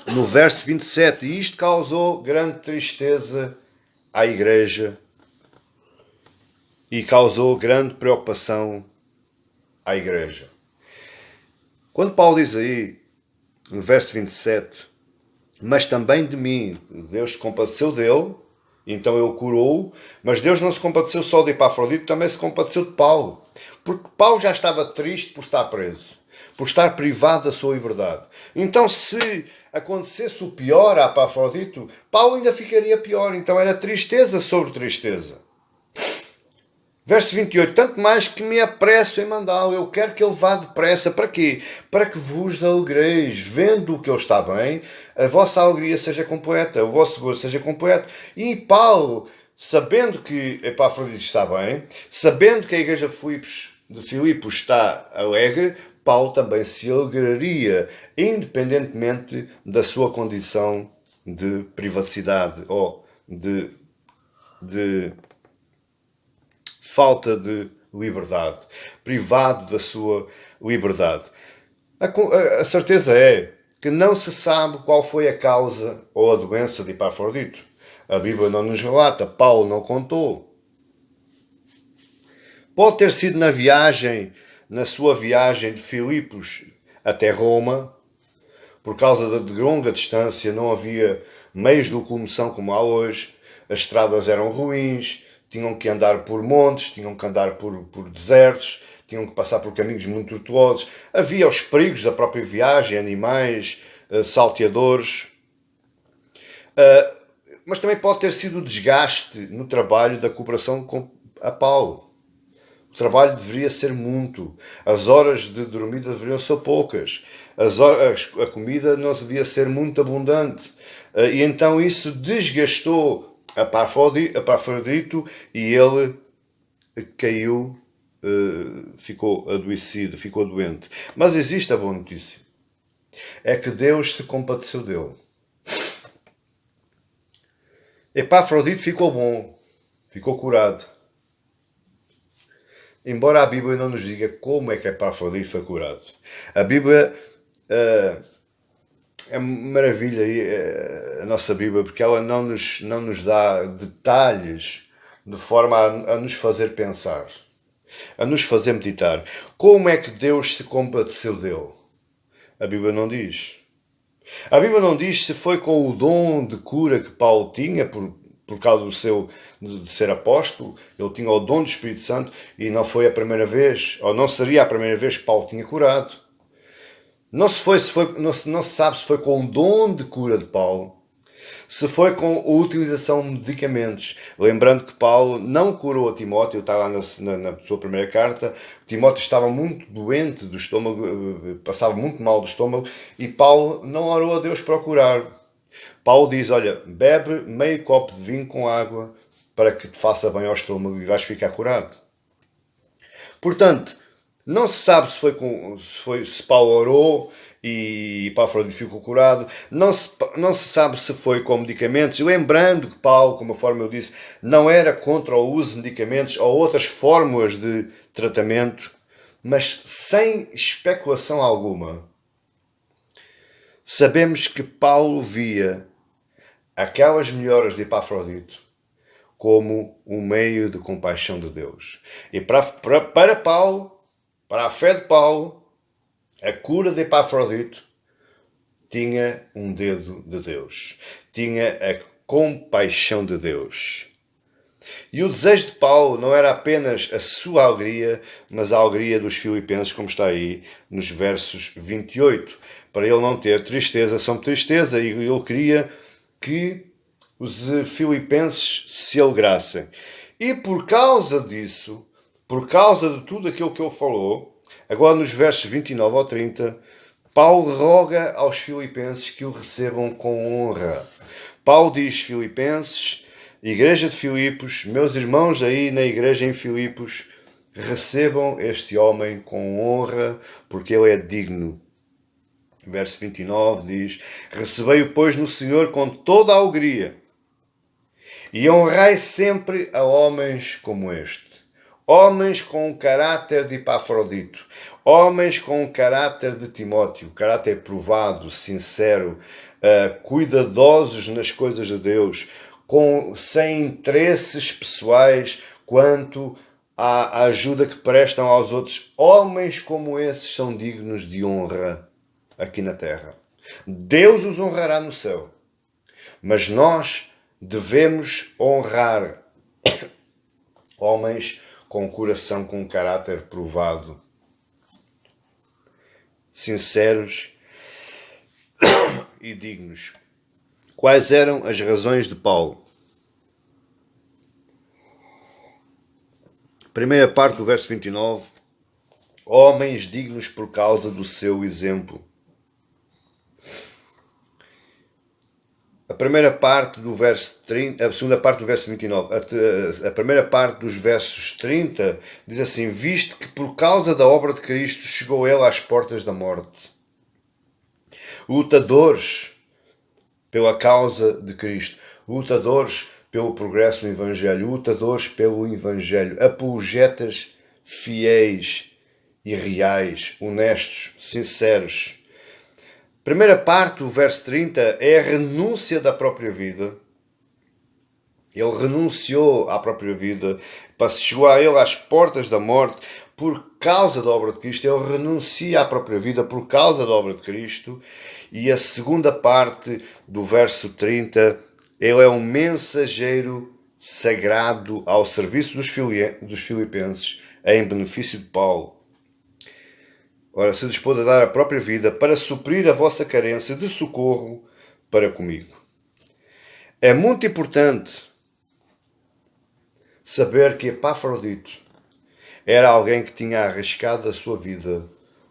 no verso 27. E isto causou grande tristeza à igreja e causou grande preocupação à igreja. Quando Paulo diz aí, no verso 27, mas também de mim, Deus se compadeceu dele, então ele curou, mas Deus não se compadeceu só de Epafrodito, também se compadeceu de Paulo, porque Paulo já estava triste por estar preso, por estar privado da sua liberdade. Então, se acontecesse o pior a Epafrodito, Paulo ainda ficaria pior, então era tristeza sobre tristeza. Verso 28, tanto mais que me apresso em mandá-lo. Eu quero que ele vá depressa. Para quê? Para que vos alegreis. Vendo que ele está bem, a vossa alegria seja completa, o vosso gozo seja completo. E Paulo, sabendo que Epafrodito está bem, sabendo que a igreja de Filipos está alegre, Paulo também se alegraria, independentemente da sua condição de privacidade ou de falta de liberdade, privado da sua liberdade. A certeza é que não se sabe qual foi a causa ou a doença de Epafrodito. A Bíblia não nos relata, Paulo não contou. Pode ter sido na sua viagem de Filipos até Roma, por causa da longa distância, não havia meios de locomoção como há hoje, as estradas eram ruins, tinham que andar por montes, tinham que andar por desertos, tinham que passar por caminhos muito tortuosos. Havia os perigos da própria viagem, animais, salteadores. Mas também pode ter sido o desgaste no trabalho da cooperação com a Paulo. O trabalho deveria ser muito. As horas de dormida deveriam ser poucas. A comida não devia ser muito abundante. E então isso desgastou Epafrodito e ele caiu, ficou adoecido, ficou doente. Mas existe a boa notícia. É que Deus se compadeceu dele. Epafrodito ficou bom, ficou curado. Embora a Bíblia não nos diga como é que Epafrodito foi curado. A Bíblia é maravilha, a nossa Bíblia, porque ela não nos dá detalhes de forma a nos fazer pensar, a nos fazer meditar. Como é que Deus se compadeceu dele? A Bíblia não diz. A Bíblia não diz se foi com o dom de cura que Paulo tinha, por causa de ser apóstolo. Ele tinha o dom do Espírito Santo e não foi a primeira vez, ou não seria a primeira vez que Paulo tinha curado. Não se sabe se foi com o dom de cura de Paulo, se foi com a utilização de medicamentos. Lembrando que Paulo não curou a Timóteo, está lá na sua primeira carta. Timóteo estava muito doente do estômago, passava muito mal do estômago, e Paulo não orou a Deus para o curar. Paulo diz, olha, bebe meio copo de vinho com água para que te faça bem ao estômago e vais ficar curado. Portanto, não se sabe se Paulo orou e Epafrodito ficou curado. Não se sabe se foi com medicamentos. Lembrando que Paulo, conforme eu disse, não era contra o uso de medicamentos ou outras fórmulas de tratamento, mas sem especulação alguma. Sabemos que Paulo via aquelas melhoras de Epafrodito como um meio de compaixão de Deus. E para Paulo, para a fé de Paulo, a cura de Epafrodito tinha um dedo de Deus. Tinha a compaixão de Deus. E o desejo de Paulo não era apenas a sua alegria, mas a alegria dos filipenses, como está aí nos versos 28. Para ele não ter tristeza sobre tristeza, e ele queria que os filipenses se alegrassem. E por causa disso, por causa de tudo aquilo que ele falou, agora nos versos 29 ao 30, Paulo roga aos filipenses que o recebam com honra. Paulo diz, Filipenses, igreja de Filipos, meus irmãos aí na igreja em Filipos, recebam este homem com honra, porque ele é digno. Verso 29 diz, recebei-o, pois, no Senhor com toda a alegria, e honrai sempre a homens como este. Homens com o caráter de Epafrodito, homens com o caráter de Timóteo, caráter provado, sincero, cuidadosos nas coisas de Deus, sem interesses pessoais quanto à ajuda que prestam aos outros. Homens como esses são dignos de honra aqui na terra. Deus os honrará no céu, mas nós devemos honrar homens com coração, com caráter provado, sinceros e dignos. Quais eram as razões de Paulo? Primeira parte do verso 29. Homens dignos por causa do seu exemplo. A primeira parte do verso 30, a segunda parte do verso 29, a primeira parte dos versos 30 diz assim, visto que por causa da obra de Cristo chegou ele às portas da morte. Lutadores pela causa de Cristo, lutadores pelo progresso do Evangelho, lutadores pelo Evangelho, apologetas fiéis e reais, honestos, sinceros. Primeira parte do verso 30 é a renúncia da própria vida. Ele renunciou à própria vida, chegou a ele às portas da morte por causa da obra de Cristo. Ele renuncia à própria vida por causa da obra de Cristo. E a segunda parte do verso 30, ele é um mensageiro sagrado ao serviço dos filipenses em benefício de Paulo. Ora, se dispôs a dar a própria vida para suprir a vossa carência de socorro para comigo. É muito importante saber que Epafrodito era alguém que tinha arriscado a sua vida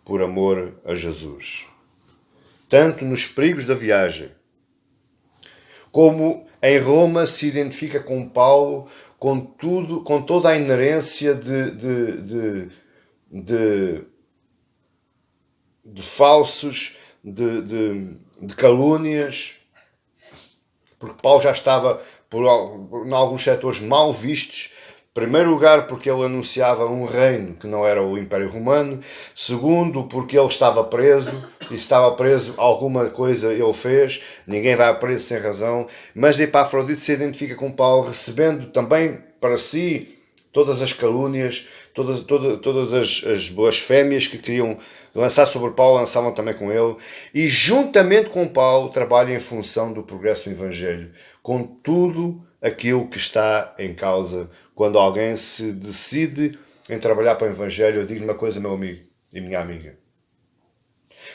por amor a Jesus. Tanto nos perigos da viagem, como Em Roma se identifica com Paulo com tudo, com toda a inerência de falsos, de calúnias, porque Paulo já estava em alguns setores mal vistos. Em primeiro lugar, porque ele anunciava um reino que não era o Império Romano. Segundo, porque ele estava preso, e se estava preso, alguma coisa ele fez. Ninguém vai preso sem razão. Mas Epafrodito se identifica com Paulo, recebendo também para si todas as calúnias, todas as blasfémias que queriam lançar sobre Paulo, lançavam também com ele. E juntamente com Paulo trabalha em função do progresso do Evangelho, com tudo aquilo que está em causa. Quando alguém se decide em trabalhar para o Evangelho, eu digo uma coisa, meu amigo e minha amiga.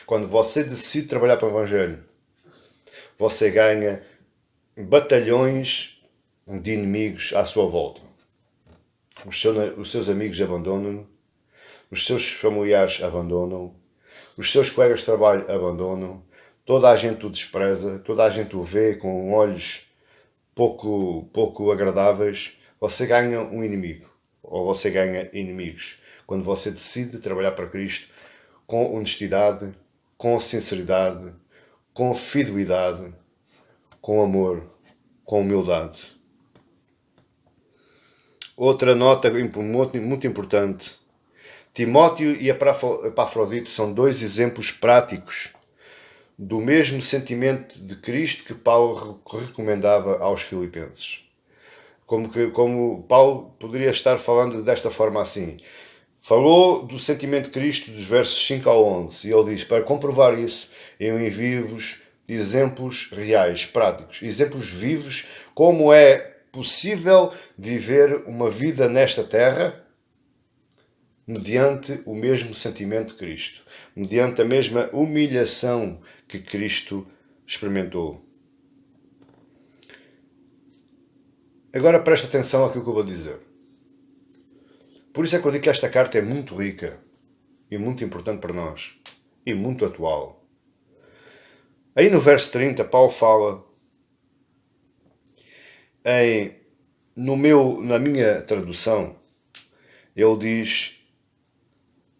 Quando você decide trabalhar para o Evangelho, você ganha batalhões de inimigos à sua volta. Os seus amigos abandonam-no, os seus familiares abandonam, os seus colegas de trabalho abandonam, toda a gente o despreza, toda a gente o vê com olhos pouco agradáveis. Você ganha um inimigo, ou você ganha inimigos, quando você decide trabalhar para Cristo com honestidade, com sinceridade, com fidelidade, com amor, com humildade. Outra nota muito importante. Timóteo e Epafrodito são dois exemplos práticos do mesmo sentimento de Cristo que Paulo recomendava aos filipenses. Como Paulo poderia estar falando desta forma assim. Falou do sentimento de Cristo dos versos 5 ao 11. E ele diz, para comprovar isso, eu envio-vos exemplos reais, práticos, exemplos vivos, como é possível viver uma vida nesta terra mediante o mesmo sentimento de Cristo, mediante a mesma humilhação que Cristo experimentou. Agora presta atenção àquilo que eu vou dizer. Por isso é que eu digo que esta carta é muito rica e muito importante para nós e muito atual. Aí no verso 30, Paulo fala na minha tradução, ele diz,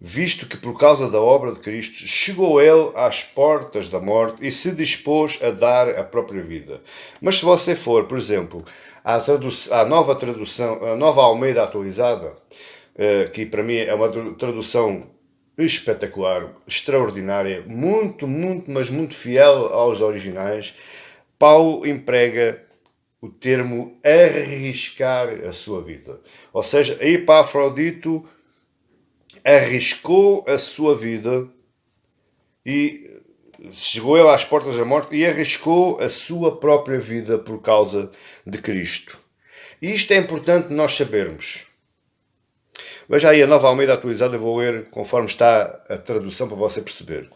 visto que por causa da obra de Cristo chegou ele às portas da morte e se dispôs a dar a própria vida. Mas se você for, por exemplo, à nova tradução, a nova Almeida atualizada, que para mim é uma tradução espetacular, extraordinária, mas muito fiel aos originais, Paulo emprega o termo arriscar a sua vida. Ou seja, Epafrodito arriscou a sua vida e chegou ele às portas da morte e arriscou a sua própria vida por causa de Cristo. E isto é importante nós sabermos. Veja aí a nova Almeida atualizada, eu vou ler conforme está a tradução para você perceber.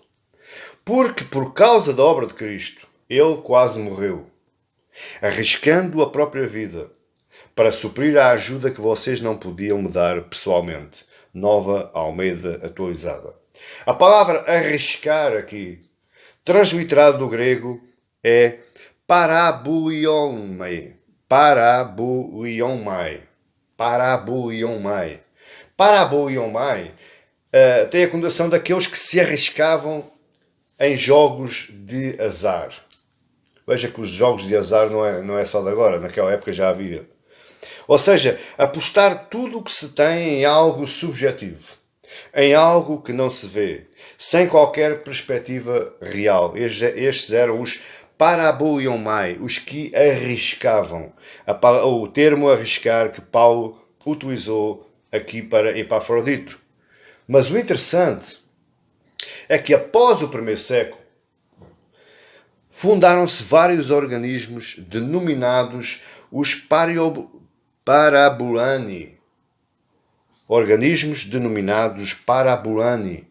Porque por causa da obra de Cristo, ele quase morreu, arriscando a própria vida, para suprir a ajuda que vocês não podiam me dar pessoalmente. Nova Almeida atualizada. A palavra arriscar aqui, transliterado do grego, é parabuiomai. Parabuiomai. Parabuiomai. Parabuiomai tem a conotação daqueles que se arriscavam em jogos de azar. Veja que os jogos de azar não é só de agora, naquela época já havia. Ou seja, apostar tudo o que se tem em algo subjetivo, em algo que não se vê, sem qualquer perspectiva real. Estes eram os parabuiomai, os que arriscavam. O termo arriscar que Paulo utilizou aqui para Epafrodito. Mas o interessante é que após o primeiro século, fundaram-se vários organismos denominados os Parabulani. Organismos denominados Parabulani.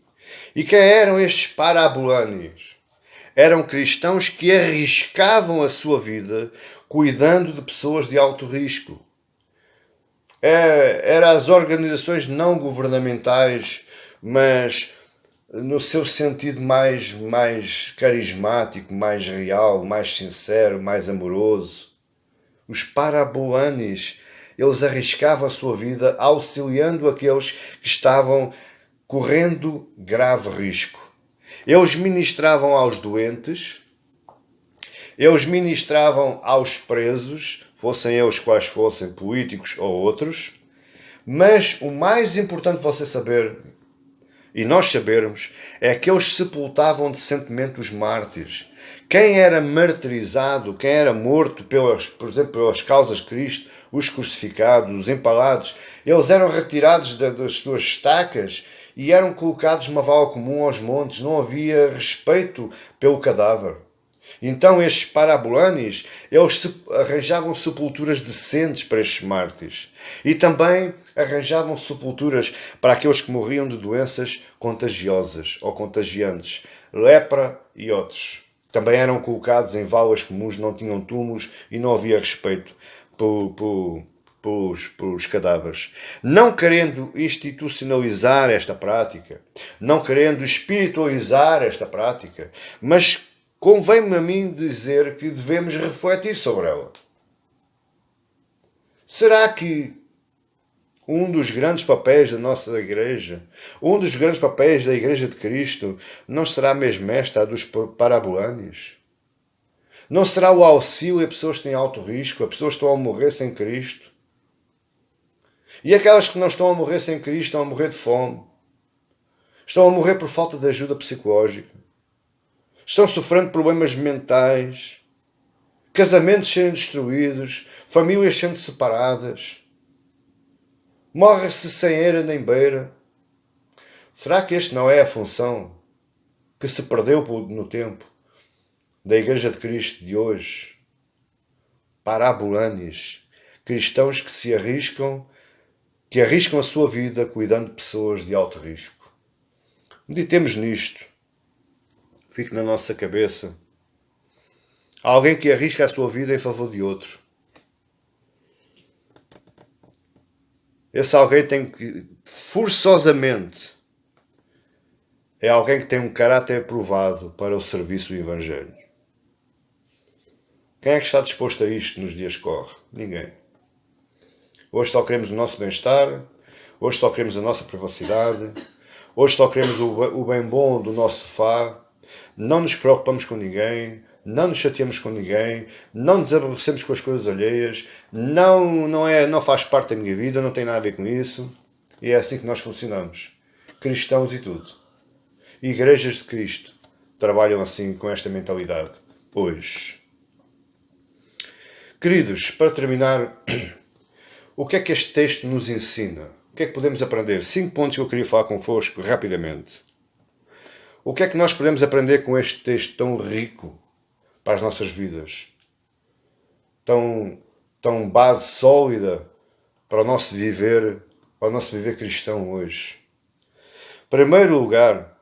E quem eram estes Parabulanis? Eram cristãos que arriscavam a sua vida cuidando de pessoas de alto risco. Eram as organizações não governamentais, mas no seu sentido mais carismático, mais real, mais sincero, mais amoroso. os parabolanes, eles arriscavam a sua vida auxiliando aqueles que estavam correndo grave risco. Eles ministravam aos doentes, eles ministravam aos presos, fossem eles quais fossem, políticos ou outros, mas o mais importante você saber, e nós sabermos, é que eles sepultavam decentemente os mártires. Quem era martirizado, quem era morto, por exemplo, pelas causas de Cristo, os crucificados, os empalados, eles eram retirados das suas estacas e eram colocados numa vala comum aos montes. Não havia respeito pelo cadáver. Então estes parabolanes, eles arranjavam sepulturas decentes para estes mártires. E também arranjavam sepulturas para aqueles que morriam de doenças contagiosas ou contagiantes, lepra e outros. Também eram colocados em valas comuns, não tinham túmulos e não havia respeito pelos cadáveres. Não querendo institucionalizar esta prática, não querendo espiritualizar esta prática, mas convém-me a mim dizer que devemos refletir sobre ela. Será que um dos grandes papéis da nossa igreja, um dos grandes papéis da Igreja de Cristo, não será mesmo esta, a dos parabolanes? Não será o auxílio a pessoas que têm alto risco, a pessoas que estão a morrer sem Cristo? E aquelas que não estão a morrer sem Cristo, estão a morrer de fome, estão a morrer por falta de ajuda psicológica, estão sofrendo problemas mentais, casamentos sendo destruídos, famílias sendo separadas, morre-se sem eira nem beira. Será que esta não é a função que se perdeu no tempo da Igreja de Cristo de hoje? Parabolanes, cristãos que arriscam a sua vida cuidando de pessoas de alto risco. Meditemos nisto. Fique na nossa cabeça. Há alguém que arrisca a sua vida em favor de outro. Esse alguém tem que, forçosamente, é alguém que tem um caráter aprovado para o serviço do Evangelho. Quem é que está disposto a isto nos dias que correm? Ninguém. Hoje só queremos o nosso bem-estar, hoje só queremos a nossa privacidade, hoje só queremos o bem bom do nosso sofá, não nos preocupamos com ninguém, não nos chateamos com ninguém, não nos aborrecemos com as coisas alheias, não faz parte da minha vida, não tem nada a ver com isso. E é assim que nós funcionamos. Cristãos e tudo. Igrejas de Cristo trabalham assim, com esta mentalidade, hoje. Queridos, para terminar, o que é que este texto nos ensina? O que é que podemos aprender? 5 pontos que eu queria falar convosco rapidamente. O que é que nós podemos aprender com este texto tão rico para as nossas vidas? Tão base sólida para o nosso viver cristão hoje. Em primeiro lugar,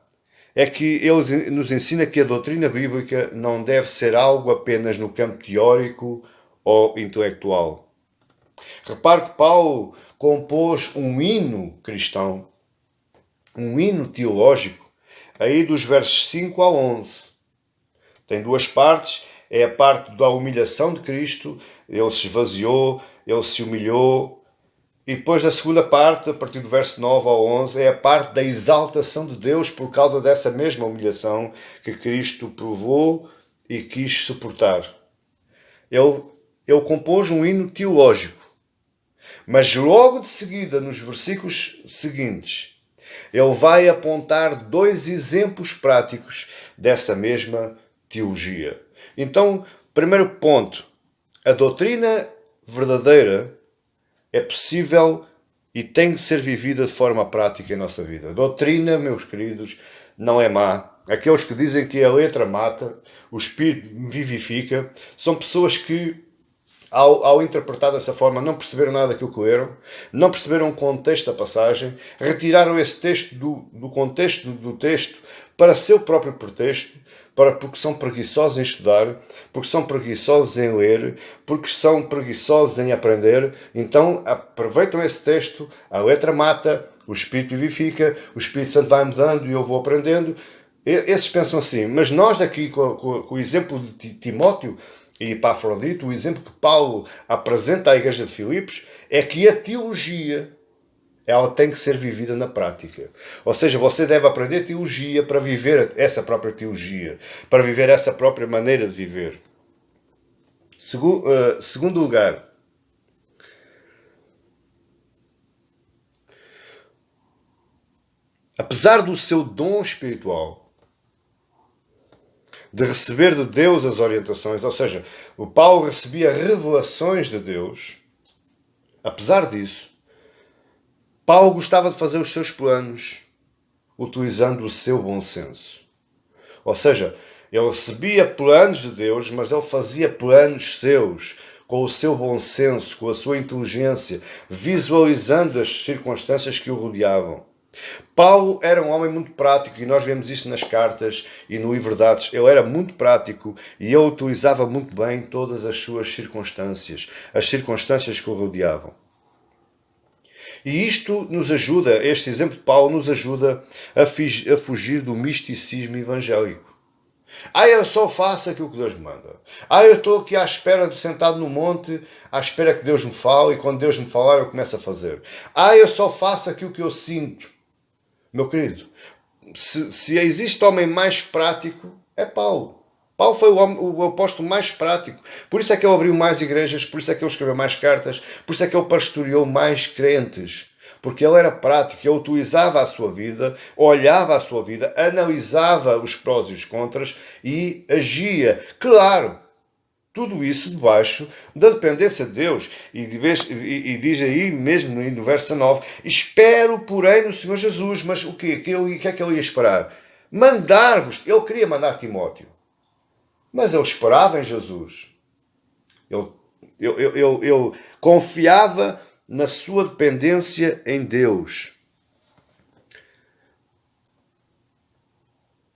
é que ele nos ensina que a doutrina bíblica não deve ser algo apenas no campo teórico ou intelectual. Repare que Paulo compôs um hino cristão, um hino teológico, aí dos versos 5 ao 11. Tem 2 partes. É a parte da humilhação de Cristo. Ele se esvaziou, ele se humilhou. E depois da segunda parte, a partir do verso 9 ao 11, é a parte da exaltação de Deus por causa dessa mesma humilhação que Cristo provou e quis suportar. Ele compôs um hino teológico. Mas logo de seguida, nos versículos seguintes, ele vai apontar 2 exemplos práticos dessa mesma teologia. Então, primeiro ponto, a doutrina verdadeira é possível e tem de ser vivida de forma prática em nossa vida. A doutrina, meus queridos, não é má. Aqueles que dizem que a letra mata, o espírito vivifica, são pessoas que, ao interpretar dessa forma, não perceberam nada daquilo que leram, não perceberam o contexto da passagem, retiraram esse texto do contexto do texto para seu próprio pretexto, porque são preguiçosos em estudar, porque são preguiçosos em ler, porque são preguiçosos em aprender. Então aproveitam esse texto, a letra mata, o Espírito vivifica, o Espírito Santo vai mudando e eu vou aprendendo. Esses pensam assim. Mas nós aqui, com o exemplo de Timóteo, e Epafrodito, o exemplo que Paulo apresenta à igreja de Filipos é que a teologia, ela tem que ser vivida na prática. Ou seja, você deve aprender teologia para viver essa própria teologia, para viver essa própria maneira de viver. Segundo lugar, apesar do seu dom espiritual, de receber de Deus as orientações, ou seja, o Paulo recebia revelações de Deus, apesar disso, Paulo gostava de fazer os seus planos utilizando o seu bom senso. Ou seja, ele recebia planos de Deus, mas ele fazia planos seus, com o seu bom senso, com a sua inteligência, visualizando as circunstâncias que o rodeavam. Paulo era um homem muito prático, e nós vemos isso nas cartas e no livro de Atos. Ele era muito prático e ele utilizava muito bem todas as suas circunstâncias, as circunstâncias que o rodeavam. E isto nos ajuda, este exemplo de Paulo nos ajuda a fugir do misticismo evangélico. Eu só faço aquilo que Deus me manda. Eu estou aqui à espera, sentado no monte, à espera que Deus me fale, e quando Deus me falar eu começo a fazer. Eu só faço aquilo que eu sinto. Meu querido, se existe homem mais prático, é Paulo. Paulo foi o apóstolo mais prático. Por isso é que ele abriu mais igrejas, por isso é que ele escreveu mais cartas, por isso é que ele pastoreou mais crentes. Porque ele era prático, ele utilizava a sua vida, olhava a sua vida, analisava os prós e os contras e agia. Claro, tudo isso debaixo da dependência de Deus. E diz aí mesmo no verso 9, espero, porém, no Senhor Jesus. Mas o que é que ele ia esperar? Mandar-vos. Ele queria mandar Timóteo. Mas ele esperava em Jesus. Ele confiava na sua dependência em Deus.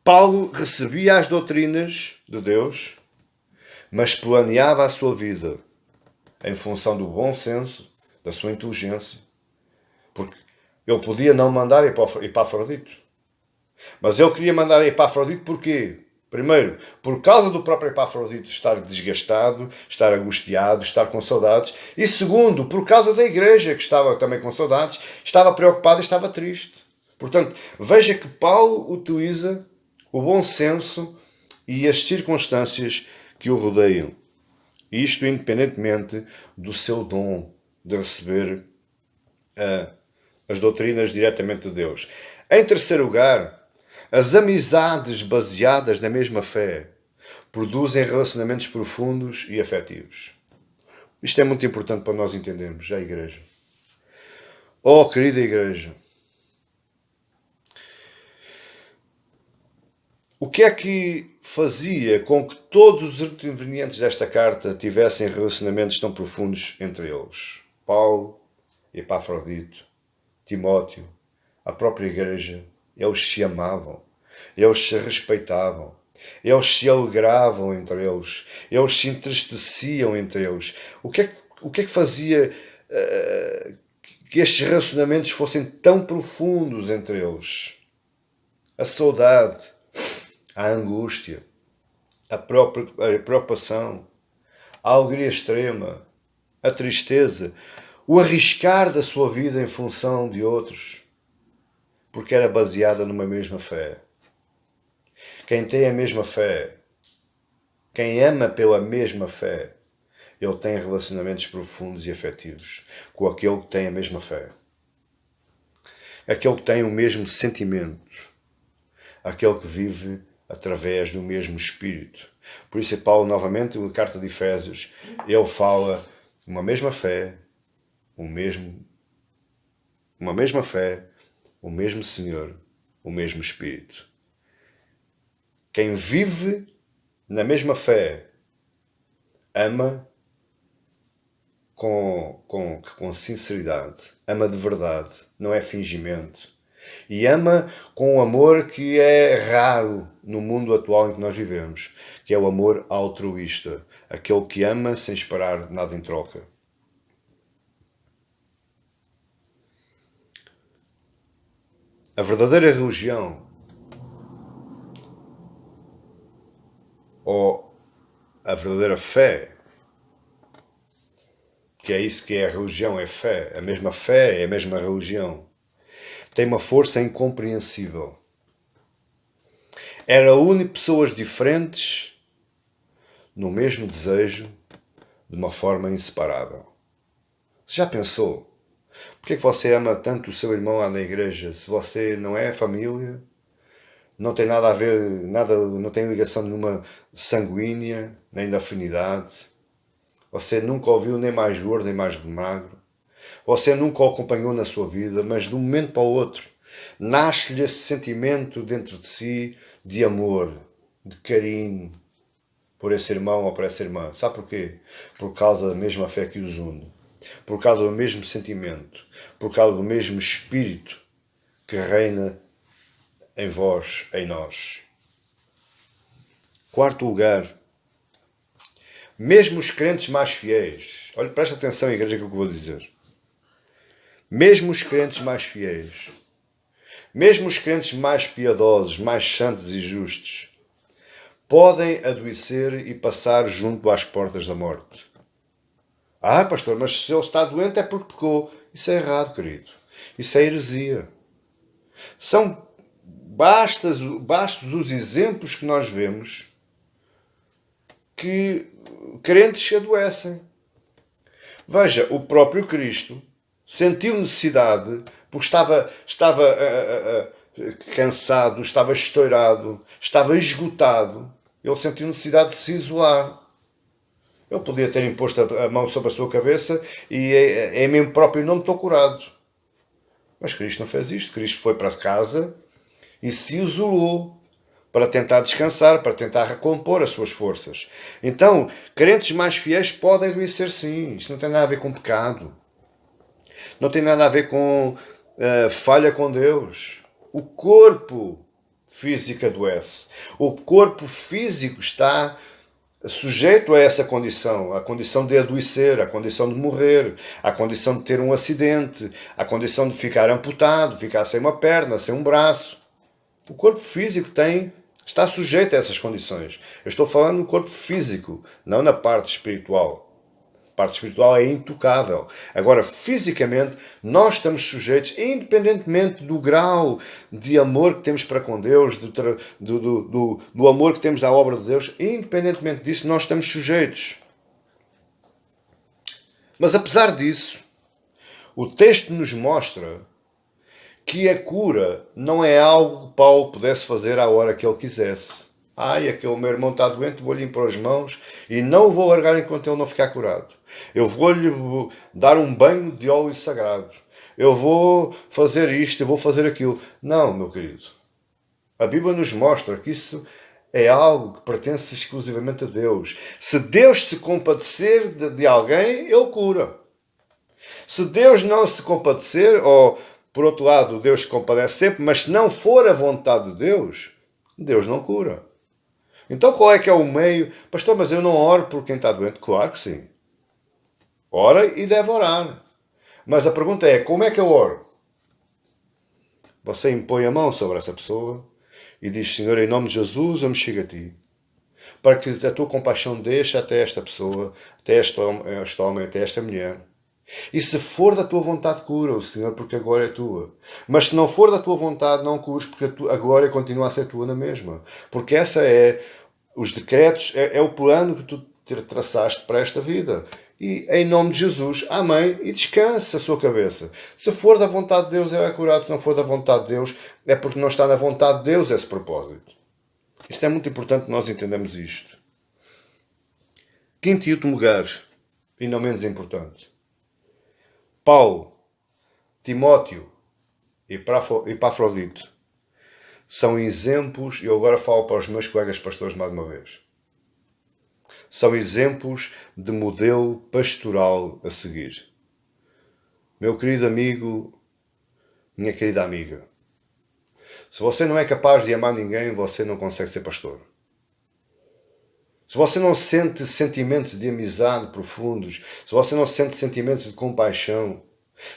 Paulo recebia as doutrinas de Deus, mas planeava a sua vida em função do bom senso, da sua inteligência. Porque ele podia não mandar Epafrodito. Mas ele queria mandar Epafrodito porquê? Primeiro, por causa do próprio Epafrodito estar desgastado, estar angustiado, estar com saudades. E segundo, por causa da igreja, que estava também com saudades, estava preocupada e estava triste. Portanto, veja que Paulo utiliza o bom senso e as circunstâncias que o rodeiam. Isto independentemente do seu dom de receber as doutrinas diretamente de Deus. Em terceiro lugar, as amizades baseadas na mesma fé produzem relacionamentos profundos e afetivos. Isto é muito importante para nós entendermos, a igreja. Oh, querida igreja, o que é que fazia com que todos os intervenientes desta carta tivessem relacionamentos tão profundos entre eles? Paulo, Epafrodito, Timóteo, a própria igreja. Eles se amavam, eles se respeitavam, eles se alegravam entre eles, eles se entristeciam entre eles. O que é que fazia que estes relacionamentos fossem tão profundos entre eles? A saudade, a angústia, a preocupação, a alegria extrema, a tristeza, o arriscar da sua vida em função de outros, porque era baseada numa mesma fé. Quem tem a mesma fé, quem ama pela mesma fé, ele tem relacionamentos profundos e afetivos com aquele que tem a mesma fé. Aquele que tem o mesmo sentimento. Aquele que vive através do mesmo Espírito. Por isso, Paulo, novamente, na carta de Efésios, ele fala uma mesma fé, uma mesma fé, o mesmo Senhor, o mesmo Espírito. Quem vive na mesma fé ama com sinceridade, ama de verdade, não é fingimento. E ama com um amor que é raro no mundo atual em que nós vivemos, que é o amor altruísta, aquele que ama sem esperar nada em troca. A verdadeira religião, ou a verdadeira fé, que é isso que é a religião, é fé. A mesma fé é a mesma religião. Tem uma força incompreensível. Era une pessoas diferentes no mesmo desejo, de uma forma inseparável. Você já pensou? Porque é que você ama tanto o seu irmão lá na igreja, se você não é família, não tem nada a ver, não tem ligação nenhuma sanguínea, nem de afinidade? Você nunca ouviu nem mais gordo, nem mais magro. Você nunca o acompanhou na sua vida, mas de um momento para o outro nasce-lhe esse sentimento dentro de si de amor, de carinho por esse irmão ou por essa irmã. Sabe porquê? Por causa da mesma fé que os une. Por causa do mesmo sentimento. Por causa do mesmo espírito que reina em vós, em nós. Quarto lugar, mesmo os crentes mais fiéis. Olha, presta atenção, igreja, que é o que eu vou dizer. Mesmo os crentes mais fiéis, mesmo os crentes mais piedosos, mais santos e justos, podem adoecer e passar junto às portas da morte. Ah, pastor, mas se ele está doente é porque pecou. Isso é errado, querido. Isso é heresia. São bastos os exemplos que nós vemos que crentes adoecem. Veja, o próprio Cristo sentiu necessidade, porque estava cansado, estava estourado, estava esgotado. Ele sentiu necessidade de se isolar. Ele podia ter imposto a mão sobre a sua cabeça e em meu próprio nome estou curado. Mas Cristo não fez isto. Cristo foi para casa e se isolou para tentar descansar, para tentar recompor as suas forças. Então, crentes mais fiéis podem adoecer sim. Isto não tem nada a ver com pecado. Não tem nada a ver com falha com Deus. O corpo físico adoece. O corpo físico está sujeito a essa condição, a condição de adoecer, a condição de morrer, a condição de ter um acidente, a condição de ficar amputado, ficar sem uma perna, sem um braço. O corpo físico está sujeito a essas condições. Eu estou falando no corpo físico, não na parte espiritual. A parte espiritual é intocável. Agora, fisicamente, nós estamos sujeitos, independentemente do grau de amor que temos para com Deus, do amor que temos à obra de Deus, independentemente disso, nós estamos sujeitos. Mas, apesar disso, o texto nos mostra que a cura não é algo que Paulo pudesse fazer à hora que ele quisesse. Ai, aquele meu irmão está doente, vou-lhe impor as mãos e não o vou largar enquanto ele não ficar curado. Eu vou-lhe dar um banho de óleo sagrado. Eu vou fazer isto, eu vou fazer aquilo. Não, meu querido. A Bíblia nos mostra que isso é algo que pertence exclusivamente a Deus. Se Deus se compadecer de alguém, Ele cura. Se Deus não se compadecer, ou por outro lado, Deus se compadece sempre, mas se não for a vontade de Deus, Deus não cura. Então qual é que é o meio? Pastor, mas eu não oro por quem está doente. Claro que sim. Ora e deve orar. Mas a pergunta é, como é que eu oro? Você impõe a mão sobre essa pessoa e diz, Senhor, em nome de Jesus, eu me chego a Ti. Para que a Tua compaixão deixe até esta pessoa, até este homem, até esta mulher. E se for da Tua vontade, cura-o, Senhor, porque a glória é Tua. Mas se não for da Tua vontade, não cures, porque a glória continua a ser Tua na mesma. Porque essa é os decretos, é o plano que Tu traçaste para esta vida. E em nome de Jesus, amém, e descanse a sua cabeça. Se for da vontade de Deus, ele é curado. Se não for da vontade de Deus, é porque não está na vontade de Deus esse propósito. Isto é muito importante que nós entendamos isto. Quinto e último lugar, e não menos importante. Paulo, Timóteo e Epafrodito são exemplos, e eu agora falo para os meus colegas pastores mais uma vez, são exemplos de modelo pastoral a seguir. Meu querido amigo, minha querida amiga, se você não é capaz de amar ninguém, você não consegue ser pastor. Se você não sente sentimentos de amizade profundos, se você não sente sentimentos de compaixão,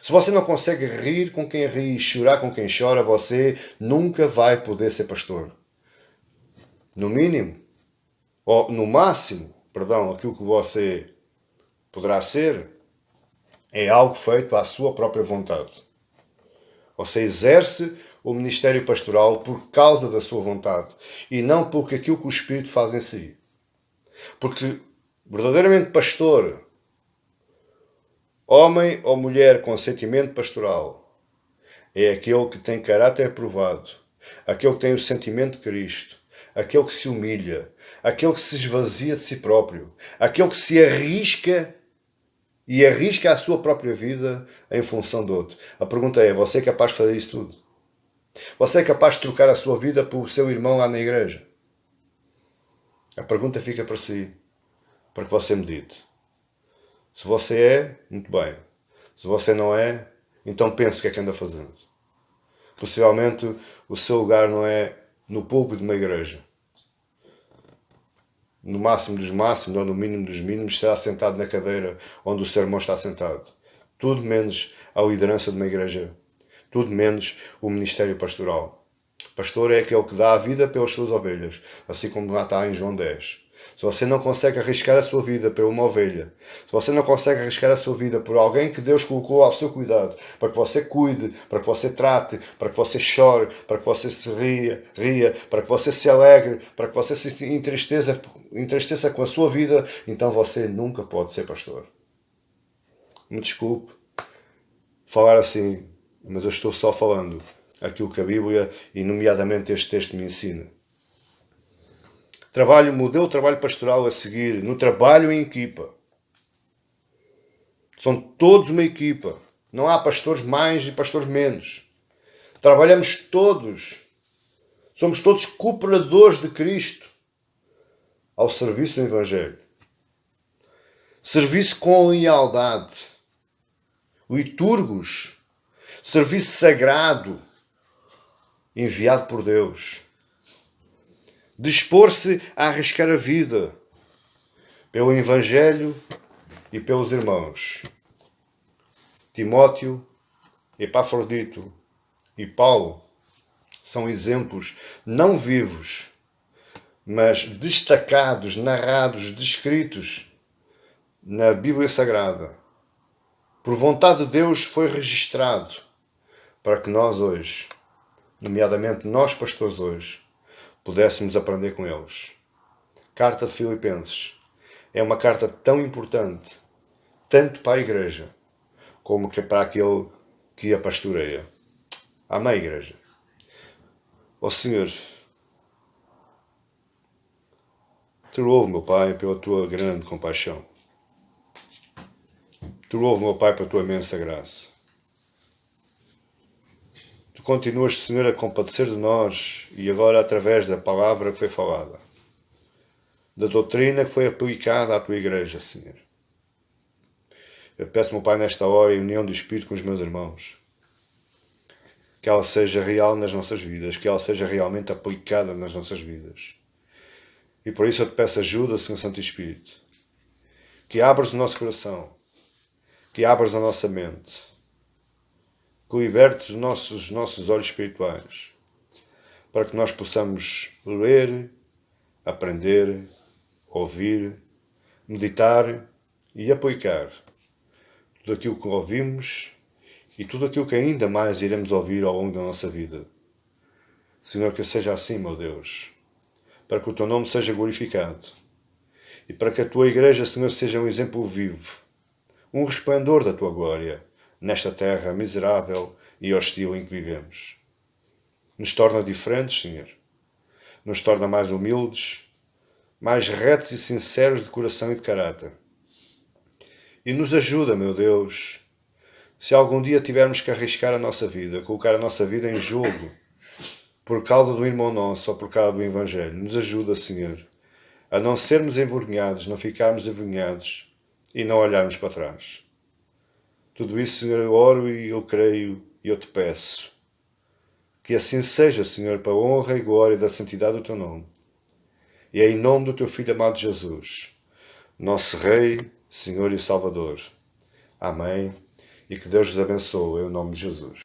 se você não consegue rir com quem ri e chorar com quem chora, você nunca vai poder ser pastor. No mínimo, ou no máximo, perdão, aquilo que você poderá ser, é algo feito à sua própria vontade. Você exerce o ministério pastoral por causa da sua vontade e não porque aquilo que o Espírito faz em si. Porque verdadeiramente pastor, homem ou mulher com sentimento pastoral, é aquele que tem caráter aprovado, aquele que tem o sentimento de Cristo, aquele que se humilha, aquele que se esvazia de si próprio, aquele que se arrisca e arrisca a sua própria vida em função do outro. A pergunta é, você é capaz de fazer isso tudo? Você é capaz de trocar a sua vida pelo seu irmão lá na igreja? A pergunta fica para si, para que você medite. Se você é, muito bem. Se você não é, então pense o que é que anda fazendo. Possivelmente o seu lugar não é no púlpito de uma igreja. No máximo dos máximos, ou no mínimo dos mínimos, será sentado na cadeira onde o seu irmão está sentado. Tudo menos a liderança de uma igreja. Tudo menos o ministério pastoral. Pastor é aquele que dá a vida pelas suas ovelhas, assim como lá está em João 10. Se você não consegue arriscar a sua vida por uma ovelha, se você não consegue arriscar a sua vida por alguém que Deus colocou ao seu cuidado, para que você cuide, para que você trate, para que você chore, para que você se ria, para que você se alegre, para que você se entristeça com a sua vida, então você nunca pode ser pastor. Me desculpe falar assim, mas eu estou só falando aquilo que a Bíblia, e nomeadamente este texto, me ensina. Modelo de trabalho pastoral a seguir, no trabalho em equipa. São todos uma equipa. Não há pastores mais e pastores menos. Trabalhamos todos. Somos todos cooperadores de Cristo ao serviço do Evangelho. Serviço com lealdade. Liturgos. Serviço sagrado enviado por Deus. Dispor-se a arriscar a vida pelo Evangelho e pelos irmãos. Timóteo, Epafrodito e Paulo são exemplos não vivos, mas destacados, narrados, descritos na Bíblia Sagrada. Por vontade de Deus foi registrado para que nós hoje, nomeadamente nós pastores hoje, pudéssemos aprender com eles. Carta de Filipenses é uma carta tão importante, tanto para a igreja, como que para aquele que a pastoreia. Amém, igreja. Ó Senhor, te louvo, meu Pai, pela tua grande compaixão. Te louvo, meu Pai, pela tua imensa graça. Tu continuas, Senhor, a compadecer de nós e agora através da palavra que foi falada, da doutrina que foi aplicada à tua igreja, Senhor. Eu peço, meu Pai, nesta hora, em união do Espírito com os meus irmãos, que ela seja real nas nossas vidas, que ela seja realmente aplicada nas nossas vidas. E por isso eu te peço ajuda, Senhor Santo Espírito, que abras o nosso coração, que abras a nossa mente, que libertes os nossos olhos espirituais, para que nós possamos ler, aprender, ouvir, meditar e aplicar tudo aquilo que ouvimos e tudo aquilo que ainda mais iremos ouvir ao longo da nossa vida. Senhor, que seja assim, meu Deus, para que o teu nome seja glorificado e para que a tua igreja, Senhor, seja um exemplo vivo, um resplendor da tua glória nesta terra miserável e hostil em que vivemos. Nos torna diferentes, Senhor. Nos torna mais humildes, mais retos e sinceros de coração e de caráter. E nos ajuda, meu Deus, se algum dia tivermos que arriscar a nossa vida, colocar a nossa vida em jogo, por causa do irmão nosso ou por causa do Evangelho, nos ajuda, Senhor, a não sermos envergonhados, não ficarmos envergonhados e não olharmos para trás. Tudo isso, Senhor, eu oro e eu creio e eu te peço. Que assim seja, Senhor, para a honra e glória da santidade do teu nome. E é em nome do teu Filho amado Jesus, nosso Rei, Senhor e Salvador. Amém. E que Deus vos abençoe, em nome de Jesus.